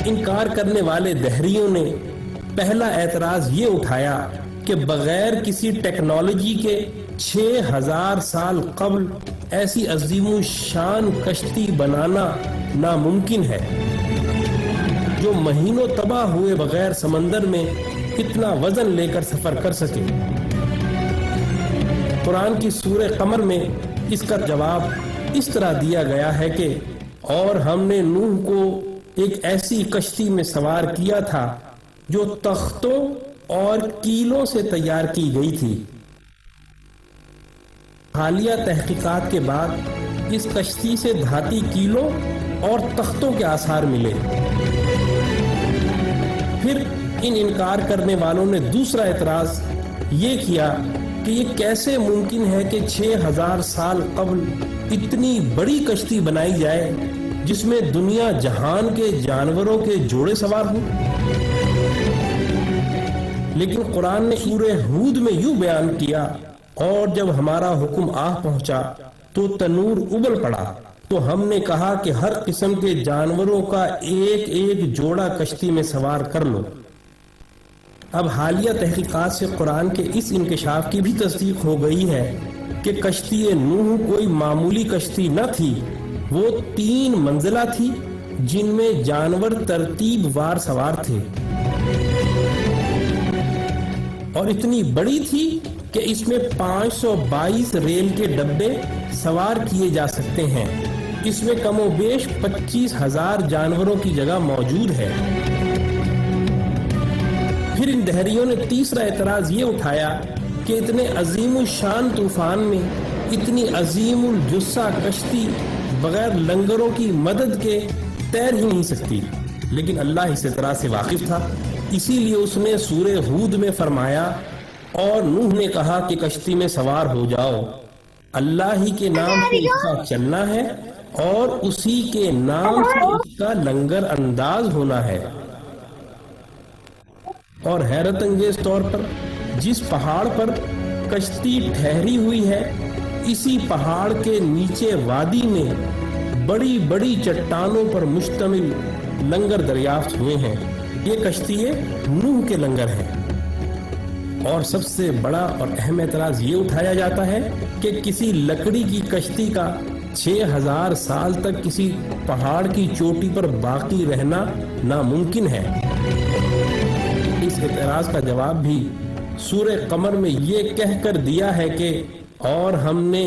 انکار کرنے والے دہریوں نے پہلا اعتراض یہ اٹھایا کہ بغیر کسی ٹیکنالوجی کے 6000 سال قبل ایسی عظیم الشان کشتی بنانا ناممکن ہے جو مہینوں تباہ ہوئے بغیر سمندر میں اتنا وزن لے کر سفر کر سکے۔ قرآن کی سورہ قمر میں اس کا جواب اس طرح دیا گیا ہے کہ اور ہم نے نوح کو ایک ایسی کشتی میں سوار کیا تھا جو تختوں اور کیلوں سے تیار کی گئی تھی، حالیہ تحقیقات کے بعد اس کشتی سے دھاتی کیلوں اور تختوں کے آثار ملے۔ پھر ان انکار کرنے والوں نے دوسرا اعتراض یہ کیا کہ یہ کیسے ممکن ہے کہ 6000 سال قبل اتنی بڑی کشتی بنائی جائے جس میں دنیا جہان کے جانوروں کے جوڑے سوار ہوں۔ لیکن قرآن نے سورہ ہود میں یوں بیان کیا، اور جب ہمارا حکم آ پہنچا تو تنور ابل پڑا، تو ہم نے کہا کہ ہر قسم کے جانوروں کا ایک ایک جوڑا کشتی میں سوار کر لو۔ اب حالیہ تحقیقات سے قرآن کے اس انکشاف کی بھی تصدیق ہو گئی ہے کہ کشتی نوح کوئی معمولی کشتی نہ تھی، وہ 3 منزلہ تھی جن میں جانور ترتیب وار سوار تھے، اور اتنی بڑی تھی کہ اس میں 522 ریل کے ڈبے سوار کیے جا سکتے ہیں۔ اس میں کم و بیش 25,000 جانوروں کی جگہ موجود ہے۔ پھر ان دہریوں نے تیسرا اعتراض یہ اٹھایا کہ اتنے عظیم الشان طوفان میں اتنی عظیم الجثہ کشتی بغیر لنگروں کی مدد کے تیر ہی نہیں سکتی، لیکن اللہ اس اعتراض سے واقف تھا، اسی لیے اس نے سورہ ہود میں فرمایا، اور نوح نے کہا کہ کشتی میں سوار ہو جاؤ، اللہ ہی کے نام سے اس کا چلنا ہے اور اسی کے نام سے اس کا لنگر انداز ہونا ہے۔ اور حیرت انگیز طور پر جس پہاڑ پر کشتی ٹھہری ہوئی ہے، اسی پہاڑ کے نیچے وادی میں بڑی بڑی چٹانوں پر مشتمل لنگر دریافت ہوئے ہیں۔ یہ کشتی نوح کے لنگر ہیں۔ اور سب سے بڑا اور اہم اعتراض یہ اٹھایا جاتا ہے کہ کسی لکڑی کی کشتی کا 6000 سال تک کسی پہاڑ کی چوٹی پر باقی رہنا ناممکن ہے۔ اس اعتراض کا جواب بھی سورہ قمر میں یہ کہہ کر دیا ہے کہ اور ہم نے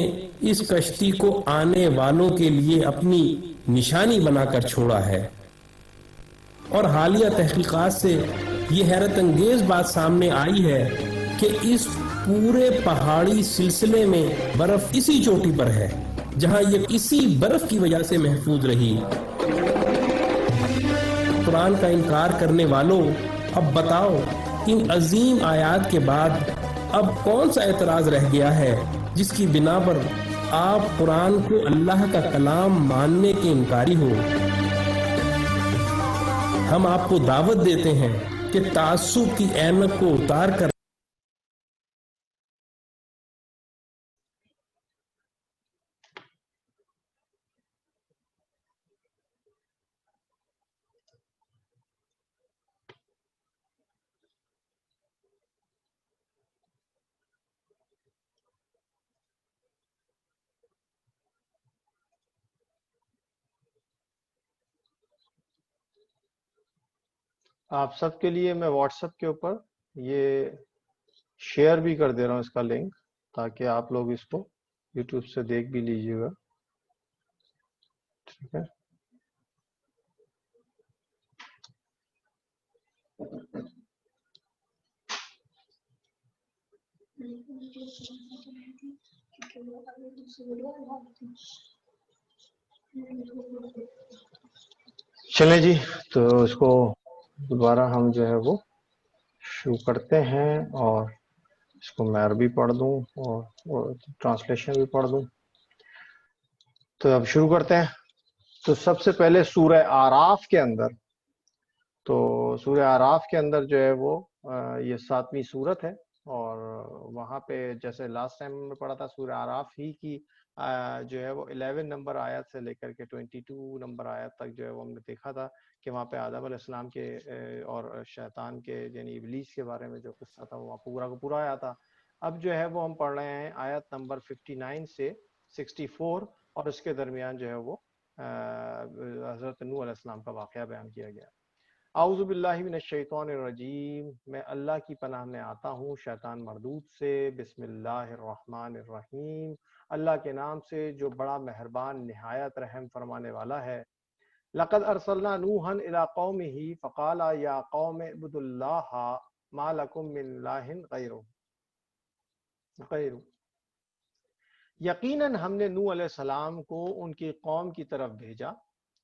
اس کشتی کو آنے والوں کے لیے اپنی نشانی بنا کر چھوڑا ہے۔ اور حالیہ تحقیقات سے یہ حیرت انگیز بات سامنے آئی ہے کہ اس پورے پہاڑی سلسلے میں برف اسی چوٹی پر ہے جہاں یہ اسی برف کی وجہ سے محفوظ رہی۔ قرآن کا انکار کرنے والوں، اب بتاؤ ان عظیم آیات کے بعد اب کون سا اعتراض رہ گیا ہے جس کی بنا پر آپ قرآن کو اللہ کا کلام ماننے کے انکاری ہو؟ ہم آپ کو دعوت دیتے ہیں کہ تعصب کی اینک کو اتار کر آپ سب کے لیے میں واٹس ایپ کے اوپر یہ شیئر بھی کر دے رہا ہوں اس کا لنک، تاکہ آپ لوگ اس کو یوٹیوب سے دیکھ بھی لیجیے گا، ٹھیک ہے؟ چلیں جی، تو اس کو دوبارہ ہم جو ہے وہ شروع کرتے ہیں، اور اس کو میں عربی پڑھ دوں اور ٹرانسلیشن بھی پڑھ دوں۔ تو اب شروع کرتے ہیں۔ تو سب سے پہلے سورہ آراف کے اندر، تو سورہ آراف کے اندر جو ہے وہ یہ 7ویں سورت ہے، اور وہاں پہ جیسے لاسٹ ٹائم میں پڑھا تھا سورہ آراف ہی کی جو ہے وہ 11 نمبر آیت سے لے کر کے 22 نمبر آیت تک جو ہے وہ ہم نے دیکھا تھا کہ وہاں پہ آدم علیہ السلام کے اور شیطان کے یعنی ابلیس کے بارے میں جو قصہ تھا وہ پورا کا پورا آیا تھا۔ اب جو ہے وہ ہم پڑھ رہے ہیں آیت نمبر 59 سے 64، اور اس کے درمیان جو ہے وہ حضرت نوح علیہ السلام کا واقعہ بیان کیا گیا۔ اعوذ باللہ من الشیطان الرجیم، میں اللہ کی پناہ میں آتا ہوں شیطان مردود سے۔ بسم اللہ الرحمن الرحیم، اللہ کے نام سے جو بڑا مہربان نہایت رحم فرمانے والا ہے۔ لقد ارسلنا نوحا الی قومہ فقال یا قوم اعبدوا اللہ ما لکم من الہ غیرہ۔ یقیناً ہم نے نوح علیہ السلام کو ان کی قوم کی طرف بھیجا.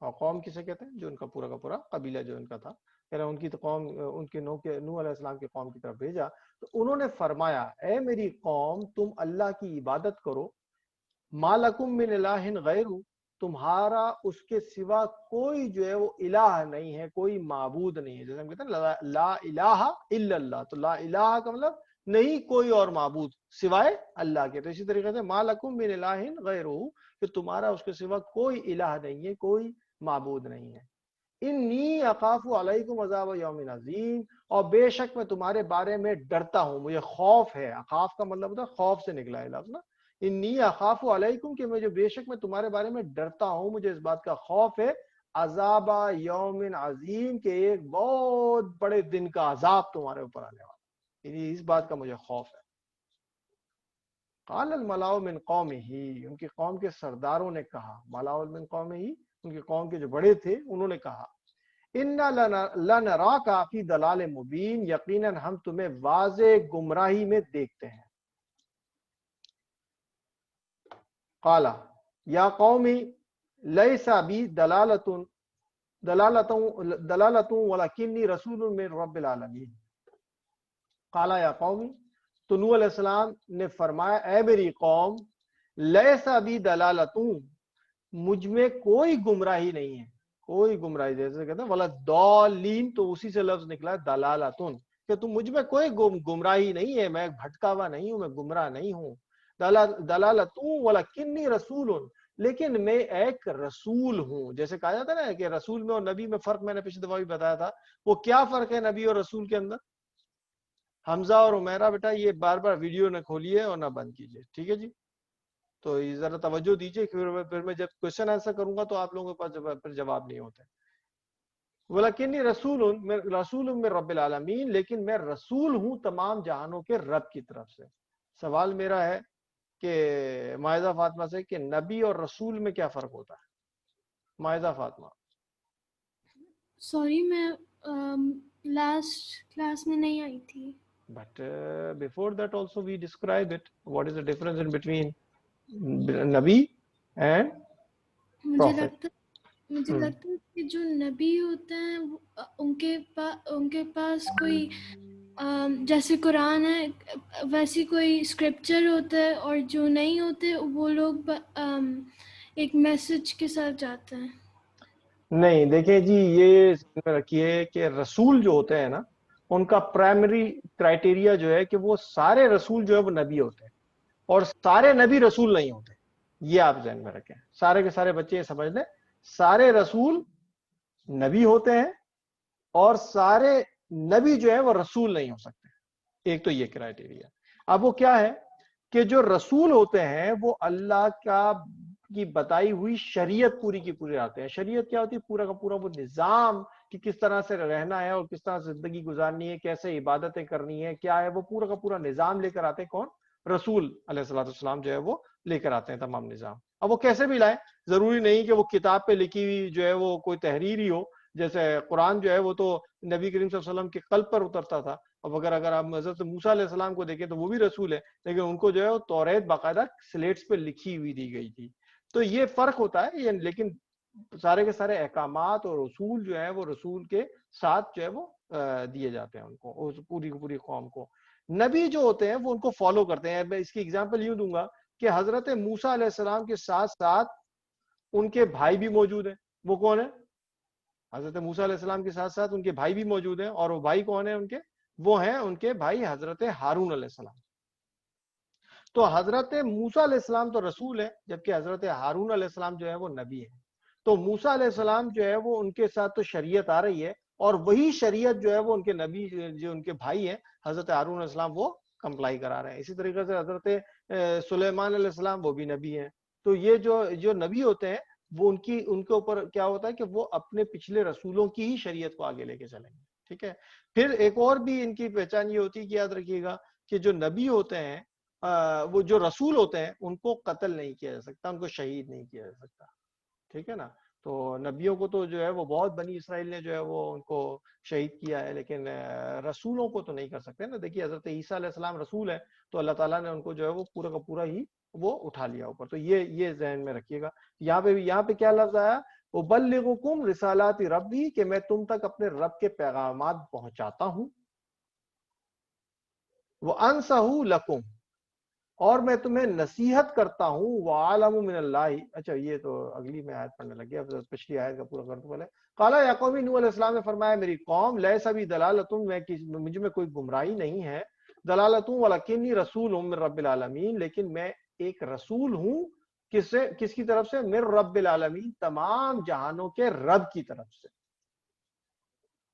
اور قوم کسے کہتے ہیں؟ جو ان کا پورا قبیلہ جو ان کا تھا. ان کی تو قوم، ان کے نوح علیہ السلام کی قوم کی طرف بھیجا تو انہوں نے فرمایا اے میری قوم تم اللہ کی عبادت کرو، ما لکم من الہ غیرہ، تمہارا اس کے سوا کوئی جو ہے وہ الہ نہیں ہے، کوئی معبود نہیں ہے. جیسے ہم کہتے ہیں لا الہ الا اللہ، تو لا الہ کا مطلب نہیں کوئی اور معبود سوائے اللہ کے. تو اسی طریقے سے ما لکم من الہ غیرہ، کہ تمہارا اس کے سوا کوئی الہ نہیں ہے، کوئی معبود نہیں ہے. انی اخاف علیکم عذاب یوم عظیم، اور بے شک میں تمہارے بارے میں ڈرتا ہوں، مجھے خوف ہے. اخاف کا مطلب ہوتا ہے خوف سے نکلا ہے لفظ نا. انی اخاف علیکم، کہ مجھے بے شک میں تمہارے بارے میں ڈرتا ہوں، مجھے اس بات کا خوف ہے، عذاب یوم عظیم، کہ ایک بہت بڑے دن کا عذاب تمہارے اوپر آنے والا، یعنی اس بات کا مجھے خوف ہے. قال الملأ من قومه، ان کی قوم کے سرداروں نے کہا، ملأ من قومه ان کی قوم کے جو بڑے تھے انہوں نے کہا، انا لنراک فی ضلال مبین، یقیناً ہم تمہیں واضح گمراہی میں دیکھتے ہیں. قال یا قومی لیس بی دلالۃ ولکنی رسول من رب العالمین. قال یا قومی، تو نوح علیہ السلام نے فرمایا اے میری قوم، لیس بی دلالۃ، مجھ میں کوئی گمراہی نہیں ہے، کوئی گمراہی. جیسے کہتے ہیں ولضالین، تو اسی سے لفظ نکلا دلالتن، کہ تم مجھ میں کوئی گمراہی نہیں ہے، میں بھٹکا ہوا نہیں ہوں، میں گمراہ نہیں ہوں. دلالتن ولکنی رسول، لیکن میں ایک رسول ہوں. جیسے کہا جاتا ہے نا کہ رسول میں اور نبی میں فرق، میں نے پچھلی دفعہ بھی بتایا تھا. وہ کیا فرق ہے نبی اور رسول کے اندر؟ حمزہ اور عمیرہ بیٹا یہ بار بار ویڈیو نہ کھولیے اور نہ بند کیجیے، ٹھیک ہے جی؟ تو ذرا توجہ دیجیے، پھر میں جب کوشچن آنسر کروں گا تو آپ لوگوں کے پاس پھر جواب نہیں ہوتے. وَلَكِنِّي رَسُولٌ مِّن رَّبِّ الْعَالَمِينَ، لیکن میں رسول ہوں تمام جہانوں کے رب کی طرف سے. سوال میرا ہے کہ مائدہ فاطمہ سے کہ نبی اور رسول میں کیا فرق ہوتا ہے؟ مائدہ فاطمہ. سوری میں لاسٹ کلاس میں نہیں آئی تھی. But before that also we describe it. What is the difference in between Nabi and Prophet? مجھے لگتا ہے کہ جو نبی ہوتے ہیں ان کے پاس کوئی جیسے قرآن ہے ویسی کوئی اسکرپچر ہوتا ہے، اور جو نہیں ہوتے وہ لوگ ایک میسج کے ساتھ جاتے ہیں. نہیں دیکھیں جی، یہ ذہن میں رکھیے کہ رسول جو ہوتے ہیں نا، ان کا پرائمری کرائٹیریا جو ہے کہ وہ سارے رسول جو ہے وہ نبی ہوتے ہیں، اور سارے نبی رسول نہیں ہوتے. یہ آپ ذہن میں رکھیں، سارے کے سارے بچے یہ سمجھ لیں، سارے رسول نبی ہوتے ہیں اور سارے نبی جو ہے وہ رسول نہیں ہو سکتے. ایک تو یہ کرائٹیریا. اب وہ کیا ہے کہ جو رسول ہوتے ہیں وہ اللہ کی بتائی ہوئی شریعت پوری کی پوری آتے ہیں. شریعت کیا ہوتی ہے؟ پورا کا پورا وہ نظام کہ کس طرح سے رہنا ہے اور کس طرح سے زندگی گزارنی ہے، کیسے عبادتیں کرنی ہے، کیا ہے، وہ پورا کا پورا نظام لے کر آتے ہیں. کون؟ رسول علیہ السلام جو ہے وہ لے کر آتے ہیں تمام نظام. اب وہ کیسے بھی لائیں، ضروری نہیں کہ وہ کتاب پہ لکھی ہوئی جو ہے وہ کوئی تحریر ہی ہو. جیسے قرآن جو ہے وہ تو نبی کریم صلی اللہ علیہ وسلم کے قلب پر اترتا تھا. اب اگر آپ حضرت موسیٰ علیہ السلام کو دیکھیں تو وہ بھی رسول ہے، لیکن ان کو جو ہے وہ توریت باقاعدہ سلیٹس پہ لکھی ہوئی دی گئی تھی. تو یہ فرق ہوتا ہے. لیکن سارے کے سارے احکامات اور اصول جو ہے وہ رسول کے ساتھ جو ہے وہ دیے جاتے ہیں ان کو، پوری قوم کو. نبی جو ہوتے ہیں وہ ان کو فالو کرتے ہیں. میں اس کی اگزامپل یوں دوں گا کہ حضرت موسیٰ علیہ السلام کے ساتھ ساتھ ان کے بھائی بھی موجود ہیں. وہ کون ہیں؟ حضرت موسیٰ علیہ السلام کے ساتھ ساتھ ان کے بھائی بھی موجود ہیں. اور وہ بھائی کون ہیں ان کے؟ وہ ہیں ان کے بھائی حضرت ہارون علیہ السلام. تو حضرت موسیٰ علیہ السلام تو رسول ہے، جبکہ حضرت ہارون علیہ السلام جو ہے وہ نبی ہے. تو موسیٰ علیہ السلام جو ہے وہ ان کے ساتھ تو شریعت آ رہی ہے، اور وہی شریعت جو ہے وہ ان کے نبی جو ان کے بھائی ہیں حضرت ہارون علیہ السلام وہ کمپلائی کرا رہے ہیں. اسی طریقے سے حضرت سلیمان علیہ السلام وہ بھی نبی ہیں. تو یہ جو نبی ہوتے ہیں وہ ان کے اوپر کیا ہوتا ہے کہ وہ اپنے پچھلے رسولوں کی ہی شریعت کو آگے لے کے چلیں گے. ٹھیک ہے. پھر ایک اور بھی ان کی پہچان یہ ہوتی ہے کہ یاد رکھیے گا کہ جو نبی ہوتے ہیں وہ جو رسول ہوتے ہیں ان کو قتل نہیں کیا جا سکتا، ان کو شہید نہیں کیا جا سکتا. ٹھیک ہے نا. تو نبیوں کو تو جو ہے وہ بہت بنی اسرائیل نے جو ہے وہ ان کو شہید کیا ہے، لیکن رسولوں کو تو نہیں کر سکتے نا. دیکھیے حضرت عیسیٰ علیہ السلام رسول ہے تو اللہ تعالیٰ نے ان کو جو ہے وہ پورا کا پورا ہی وہ اٹھا لیا اوپر. تو یہ ذہن میں رکھیے گا. یہاں پہ کیا لفظ آیا؟ اُبَلِّغُكُمْ رِسَالَاتِ رَبِّی، کہ میں تم تک اپنے رب کے پیغامات پہنچاتا ہوں. وَأَنصَحُ لَكُمْ، اور میں تمہیں نصیحت کرتا ہوں. وَأَعْلَمُ مِنَ اللَّهِ، اچھا یہ تو اگلی میں آیت پڑھنے لگ گیا، اب پچھلی آیت کا پورا کرنے والے. قَالَ يَا قَوْمِ، نوح علیہ السلام نے فرمایا میری قوم، لَيْسَ بِي ضَلَالَةٌ، مجھ میں کوئی گمراہی نہیں ہے. ضَلَالَةٌ وَلَكِنِّي رَسُولٌ مِّن رَّبِّ الْعَالَمِينَ، لیکن میں ایک رسول ہوں. کس کی طرف سے؟ من رب العالمین، تمام جہانوں کے رب کی طرف سے.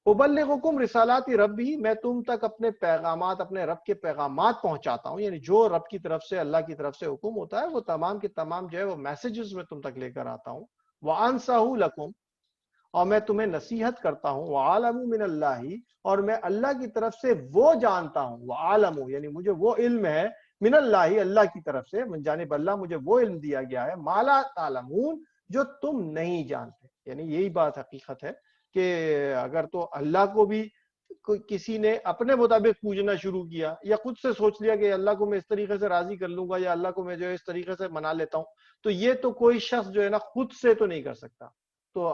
ابلغکم رسالات ربی، میں تم تک اپنے پیغامات، اپنے رب کے پیغامات پہنچاتا ہوں. یعنی جو رب کی طرف سے، اللہ کی طرف سے حکم ہوتا ہے وہ تمام کے تمام جو ہے وہ میسیجز میں تم تک لے کر آتا ہوں. وانصح لکم، اور میں تمہیں نصیحت کرتا ہوں. وعالم من اللہ، اور میں اللہ کی طرف سے وہ جانتا ہوں. وعالم یعنی مجھے وہ علم ہے، من اللہ اللہ کی طرف سے، من جانب اللہ مجھے وہ علم دیا گیا ہے. ما لا تعلمون، جو تم نہیں جانتے. یعنی یہی بات حقیقت ہے کہ اگر تو اللہ کو بھی کسی نے اپنے مطابق پوجنا شروع کیا، یا خود سے سوچ لیا کہ اللہ کو میں اس طریقے سے راضی کر لوں گا، یا اللہ کو میں جو ہے اس طریقے سے منا لیتا ہوں، تو یہ تو کوئی شخص جو ہے نا خود سے تو نہیں کر سکتا. تو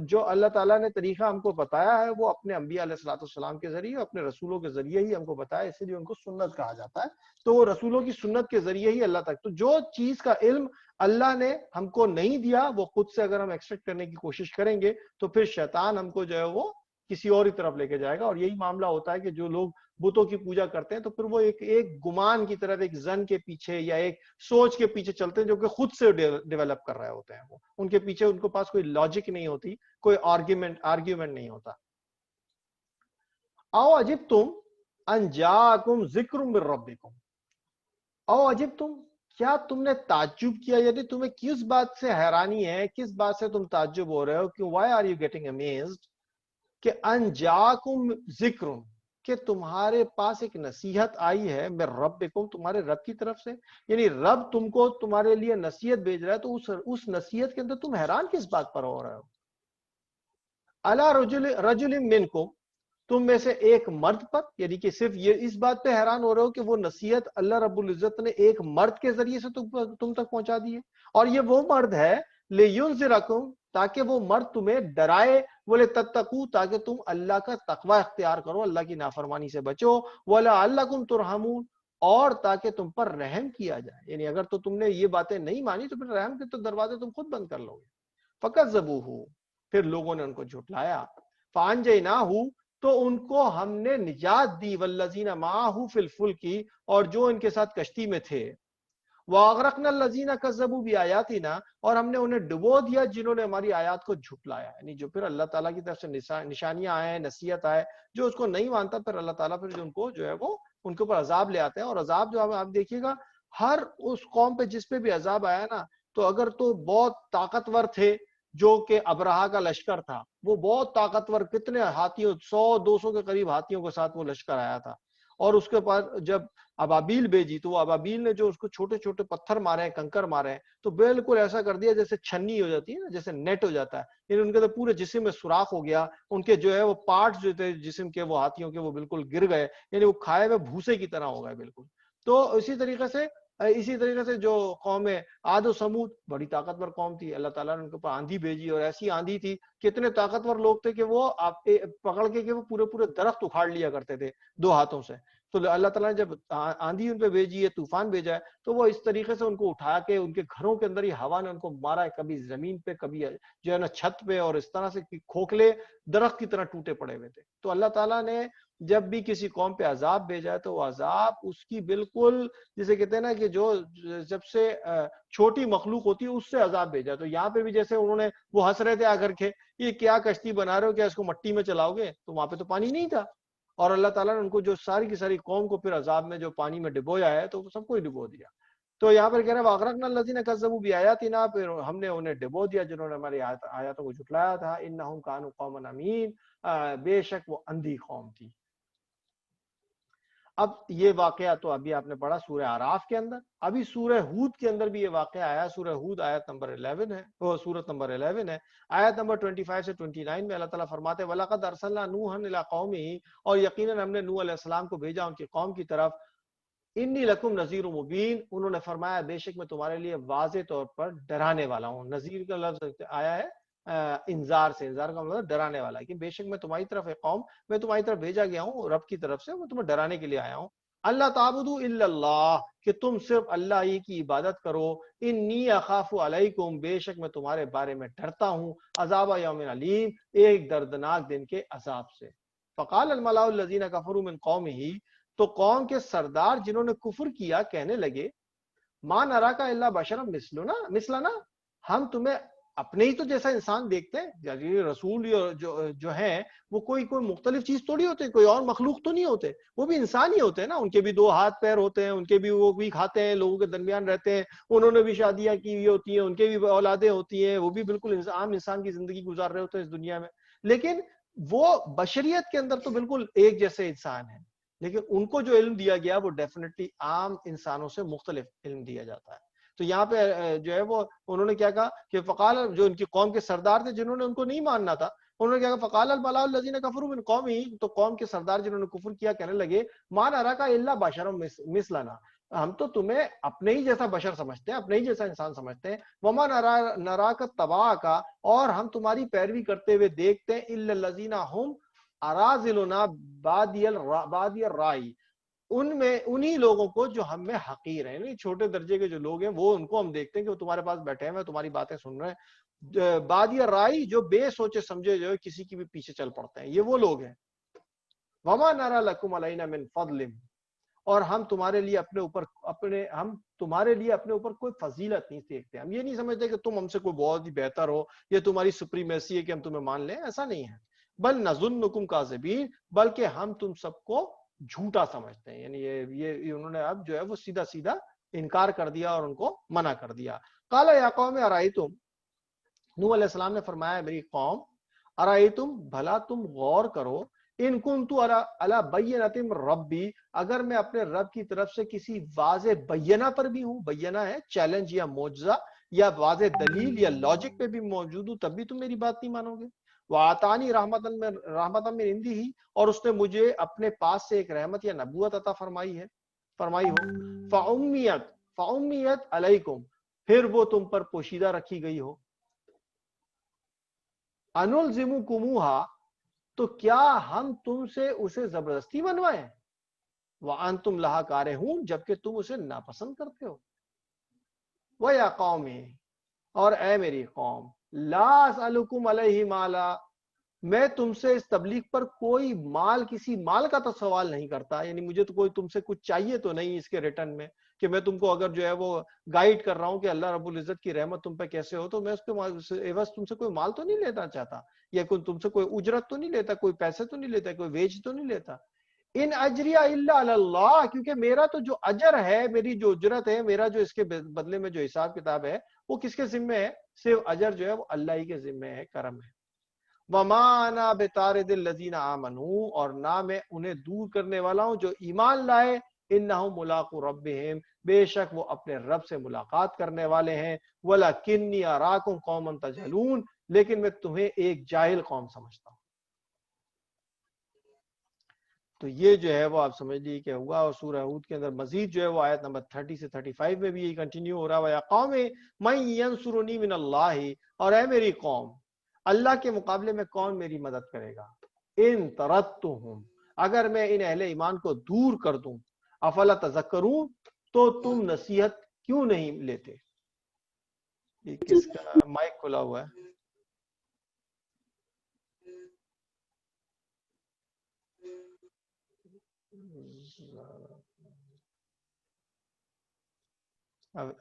جو اللہ تعالیٰ نے طریقہ ہم کو بتایا ہے وہ اپنے انبیاء علیہ السلام کے ذریعے، اپنے رسولوں کے ذریعے ہی ہم کو بتایا، اسی لیے ان کو سنت کہا جاتا ہے. تو وہ رسولوں کی سنت کے ذریعے ہی اللہ تک. تو جو چیز کا علم اللہ نے ہم کو نہیں دیا، وہ خود سے اگر ہم ایکسٹریکٹ کرنے کی کوشش کریں گے تو پھر شیطان ہم کو جو ہے وہ کسی اور ہی طرف لے کے جائے گا. اور یہی معاملہ ہوتا ہے کہ جو لوگ بتوں کی پوجا کرتے ہیں تو پھر وہ ایک گمان کی طرف، ایک زن کے پیچھے یا ایک سوچ کے پیچھے چلتے ہیں جو کہ خود سے ڈیولپ کر رہے ہوتے ہیں. وہ ان کے پیچھے ان کے پاس کوئی لاجک نہیں ہوتی، کوئی آرگیومنٹ نہیں ہوتا. او عجبتم ان جاءکم ذکر من ربکم، او عجبتم، کیا تم نے تعجب کیا، یعنی تمہیں کس بات سے حیرانی ہے، کس بات سے تم تعجب ہو رہے ہو کہ why are you getting amazed، کہ ان جاءکم ذکر، کہ تمہارے پاس ایک نصیحت آئی ہے، من ربکم، تمہارے رب کی طرف سے. یعنی رب تم کو تمہارے لیے نصیحت بھیج رہا ہے، تو اس نصیحت کے اندر تم حیران کس بات پر ہو رہے ہو. الا رجل منکم، تم میں سے ایک مرد پر، یعنی کہ صرف یہ اس بات پہ حیران ہو رہے ہو کہ وہ نصیحت اللہ رب العزت نے ایک مرد کے ذریعے سے تم تک پہنچا دی ہے. اور یہ وہ مرد ہے لِيُنذِرَكُمْ، تاکہ وہ مرد تمہیں ڈرائے، وَلِتَتَّقُوا، تاکہ تم اللہ کا تقوی اختیار کرو، اللہ کی نافرمانی سے بچو، وَلَعَلَّكُمْ تُرْحَمُونَ، اور تاکہ تم پر رحم کیا جائے. یعنی اگر تو تم نے یہ باتیں نہیں مانی تو پھر رحم کے تو دروازے تم خود بند کر لو گے. فَكَذَّبُوهُ، پھر لوگوں نے ان کو جھٹلایا. فَأَنجَيْنَاهُ، تو ان کو ہم نے نجات دی. والذین معه فی الفلک، اور جو ان کے ساتھ کشتی میں تھے. واغرقنا الذین کذبوا بآیاتنا، اور ہم نے انہیں ڈبو دیا جنہوں نے ہماری آیات کو جھٹلایا. یعنی جو پھر اللہ تعالیٰ کی طرف سے نشانیاں آئے، نصیحت آئے، جو اس کو نہیں مانتا پھر اللہ تعالیٰ پھر ان کو جو ہے وہ ان کے اوپر عذاب لے آتے ہیں. اور عذاب جو آپ دیکھیے گا ہر اس قوم پہ جس پہ بھی عذاب آیا نا، تو اگر تو بہت طاقتور تھے، جو کہ ابرہا کا لشکر تھا، وہ بہت طاقتور، کتنے ہاتھیوں، 100-200 کے قریب ہاتھیوں کے ساتھ وہ لشکر آیا تھا. اور اس کے بعد جب ابابیل بھیجی تو وہ ابابیل نے جو اس کو چھوٹے چھوٹے پتھر مارے ہیں، کنکر مارے ہیں، تو بالکل ایسا کر دیا جیسے چھنی ہو جاتی ہے نا، جیسے نیٹ ہو جاتا ہے. یعنی ان کے تو پورے جسم میں سوراخ ہو گیا، ان کے جو ہے وہ پارٹس جو تھے جسم کے، وہ ہاتھیوں کے، وہ بالکل گر گئے. یعنی وہ کھائے ہوئے بھوسے کی طرح ہو گئے بالکل. تو اسی طریقے سے جو قوم عاد و سمود، بڑی طاقتور قوم تھی، اللہ تعالیٰ نے ان کے اوپر آندھی بھیجی، اور ایسی آندھی تھی کہ اتنے طاقتور لوگ تھے کہ وہ پکڑ کے وہ پورے درخت اکھاڑ لیا کرتے تھے 2 ہاتھوں سے. تو اللہ تعالیٰ نے جب آندھی ان پہ بھیجی ہے، طوفان بھیجا ہے، تو وہ اس طریقے سے ان کو اٹھا کے ان کے گھروں کے اندر ہی ہوا نے ان کو مارا ہے، کبھی زمین پہ، کبھی جو ہے نا چھت پہ، اور اس طرح سے کھوکھلے درخت کی طرح ٹوٹے پڑے ہوئے تھے. تو اللہ تعالیٰ نے جب بھی کسی قوم پہ عذاب بھیجا ہے تو وہ عذاب اس کی بالکل جسے کہتے ہیں نا کہ جو جب سے چھوٹی مخلوق ہوتی ہے اس سے عذاب بھیجا. تو یہاں پہ بھی جیسے انہوں نے وہ ہنس رہے تھے آ کر کے، یہ کیا کشتی بنا رہے ہو، کیا اس کو مٹی میں چلاؤ گے، تو وہاں پہ تو پانی نہیں تھا. اور اللہ تعالیٰ نے ان کو جو ساری کی ساری قوم کو پھر عذاب میں جو پانی میں ڈبویا ہے تو سب کو ہی ڈبو دیا. تو یہاں پر کہہ رہے ہیں واغرقنا الذین کذبوا بآیاتنا، پھر ہم نے انہیں ڈبو دیا جنہوں نے ہماری آیاتوں کو جھٹلایا تھا. انہم کانوا قوما عمین، بے شک وہ اندھی قوم تھی. اب یہ واقعہ تو ابھی آپ نے پڑھا سورہ اعراف کے اندر. ابھی سورہ ہود کے اندر بھی یہ واقعہ آیا. سورہ ہود آیت نمبر 11 ہے، وہ سورت نمبر 11 ہے. آیت نمبر 25 سے 29 میں اللہ تعالیٰ فرماتے ہیں وَلَقَدْ أَرْسَلْنَا نُوحًا إِلَىٰ قَوْمِهِ، اور یقیناً ہم نے نوح علیہ السلام کو بھیجا ان کی قوم کی طرف. انی لکم نذیر مبین، انہوں نے فرمایا بے شک میں تمہارے لیے واضح طور پر ڈرانے والا ہوں. نذیر کا لفظ آیا ہے انذار سے، انذار کا مطلب ڈرانے والا ہے، کہ بے شک میں تمہاری طرف ایک قوم میں تمہاری طرف بھیجا گیا ہوں رب کی طرف سے، میں تمہیں ڈرانے کے لیے آیا ہوں. اللہ تعبدوا الا اللہ، کہ تم صرف اللہ ہی کی عبادت کرو. انی اخاف علیکم، بے شک میں تمہارے بارے میں ڈرتا ہوں عذاب یوم علیم، ایک دردناک دن کے عذاب سے. فقال الملأ الذین کفروا من قومہ، تو قوم کے سردار جنہوں نے کفر کیا کہنے لگے ما نراک الا بشرا مثلنا، ہم تمہیں اپنے ہی تو جیسا انسان دیکھتے ہیں. یعنی رسول جو ہیں وہ کوئی مختلف چیز تھوڑی ہوتے، کوئی اور مخلوق تو نہیں ہوتے، وہ بھی انسان ہی ہوتے ہیں نا. ان کے بھی 2 ہاتھ پیر ہوتے ہیں، ان کے بھی وہ بھی کھاتے ہیں، لوگوں کے درمیان رہتے ہیں، انہوں نے بھی شادیاں کی ہوئی ہوتی ہیں، ان کے بھی اولادیں ہوتی ہیں، وہ بھی بالکل عام انسان کی زندگی گزار رہے ہوتے ہیں اس دنیا میں. لیکن وہ بشریت کے اندر تو بالکل ایک جیسے انسان ہیں، لیکن ان کو جو علم دیا گیا وہ ڈیفینیٹلی عام انسانوں سے مختلف علم دیا جاتا ہے. تو یہاں پہ جو ہے وہ انہوں نے کیا کہا کہ فقال، جو ان کی قوم کے سردار تھے جنہوں نے ان کو نہیں ماننا تھا، انہوں نے کیا کہا فقال الملأ الذین کفروا من قومہ، تو قوم کے سردار جنہوں نے کفر کیا کہنے لگے ما نراک الا بشرا مثلنا، ہم تو تمہیں اپنے ہی جیسا بشر سمجھتے ہیں، اپنے ہی جیسا انسان سمجھتے ہیں. وما نراک اتبعک، اور ہم تمہاری پیروی کرتے ہوئے دیکھتے ہیں الا الذین هم اراذلنا بادی الرأی، ان میں انہی لوگوں کو جو ہم میں حقیر ہیں، یعنی چھوٹے درجے کے جو لوگ ہیں وہ ان کو ہم دیکھتے ہیں کہ وہ تمہارے پاس بیٹھے ہیں، تمہاری باتیں سن رہے ہیں. بادی رائی، جو بے سوچے سمجھے جو کسی کی بھی پیچھے چل پڑتے ہیں، یہ وہ لوگ ہیں. وما نرى لكم علينا من فضل، اور ہم تمہارے لیے اپنے اوپر کوئی فضیلت نہیں دیکھتے. ہم یہ نہیں سمجھتے کہ تم ہم سے کوئی بہت ہی بہتر ہو، یہ تمہاری سپریمیسی ہے کہ ہم تمہیں مان لیں، ایسا نہیں ہے. بل نظنکم کاذبین، بلکہ ہم تم سب کو جھوٹا سمجھتے ہیں. یعنی یہ انہوں نے اب جو ہے وہ سیدھا سیدھا انکار کر دیا اور ان کو منع کر دیا. قال یا قوم ارائیتم، نوح علیہ السلام نے فرمایا میری قوم، ارائیتم، بھلا تم غور کرو، ان کنت علی بینۃ من ربی، اگر میں اپنے رب کی طرف سے کسی واضح بینہ پر بھی ہوں، بینہ ہے چیلنج یا معجزہ یا واضح دلیل یا لاجک پہ بھی موجود ہوں، تب بھی تم میری بات نہیں مانو گے. وَآتَانِي رَحْمَةً مِّنْ عِنْدِهِ، اور اس نے مجھے اپنے پاس سے ایک رحمت یا نبوت عطا فرمائی ہو. فَأُمِّيَتْ عَلَيْكُمْ، پھر وہ تم پر پوشیدہ رکھی گئی ہو. أَنُلْزِمُكُمُوهَا، تو کیا ہم تم سے اسے زبردستی بنوائیں. وَأَنْتُمْ لَهَا كَارِهُونَ، جبکہ تم اسے ناپسند کرتے ہو. وَيَا قَوْمِ، اور اے میری قوم، لَا أَسْأَلُكُمْ عَلَيْهِ مَالًا، میں تم سے اس تبلیغ پر کوئی مال، کسی مال کا تو سوال نہیں کرتا. یعنی مجھے تو کوئی تم سے کچھ چاہیے تو نہیں اس کے ریٹرن میں، کہ میں تم کو اگر جو ہے وہ گائیڈ کر رہا ہوں کہ اللہ رب العزت کی رحمت تم پہ کیسے ہو، تو میں اس کے عوض تم سے کوئی مال تو نہیں لینا چاہتا، یا کوئی تم سے کوئی اجرت تو نہیں لیتا، کوئی پیسے تو نہیں لیتا، کوئی ویج تو نہیں لیتا. ان اجریہ الا علی اللہ، کیونکہ میرا تو جو اجر ہے، میری جو اجرت ہے، میرا جو اس کے بدلے میں جو حساب کتاب ہے وہ کس کے ذمہ ہے؟ صرف اجر جو ہے وہ اللہ ہی کے ذمہ ہے، کرم ہے. وَمَا أَنَا بِطَارِدِ الَّذِينَ آمَنُوا، اور نہ میں انہیں دور کرنے والا ہوں جو ایمان لائے. إِنَّهُمْ مُلَاقُو رَبِّهِمْ، بے شک وہ اپنے رب سے ملاقات کرنے والے ہیں. وَلَكِنِّي أَرَاكُمْ قَوْمًا تَجْهَلُونَ، لیکن میں تمہیں ایک جاہل قوم سمجھتا ہوں. تو یہ جو ہے وہ آپ سمجھ لیجیے کہ ہوا. اور سورہ ہود کے اندر مزید جو ہے وہ آیت نمبر 30 سے 35 میں بھی یہ کنٹینیو ہو رہا ہے. وَيَا قَوْمِ مَن يَنصُرُنِي مِنَ اللَّهِ، اور اے میری قوم، اللہ کے مقابلے میں کون میری مدد کرے گا. ان طردتہم، اگر میں ان اہل ایمان کو دور کر دوں. افلا تذکرون، تو تم نصیحت کیوں نہیں لیتے. یہ کس کا مائک کھلا ہوا ہے؟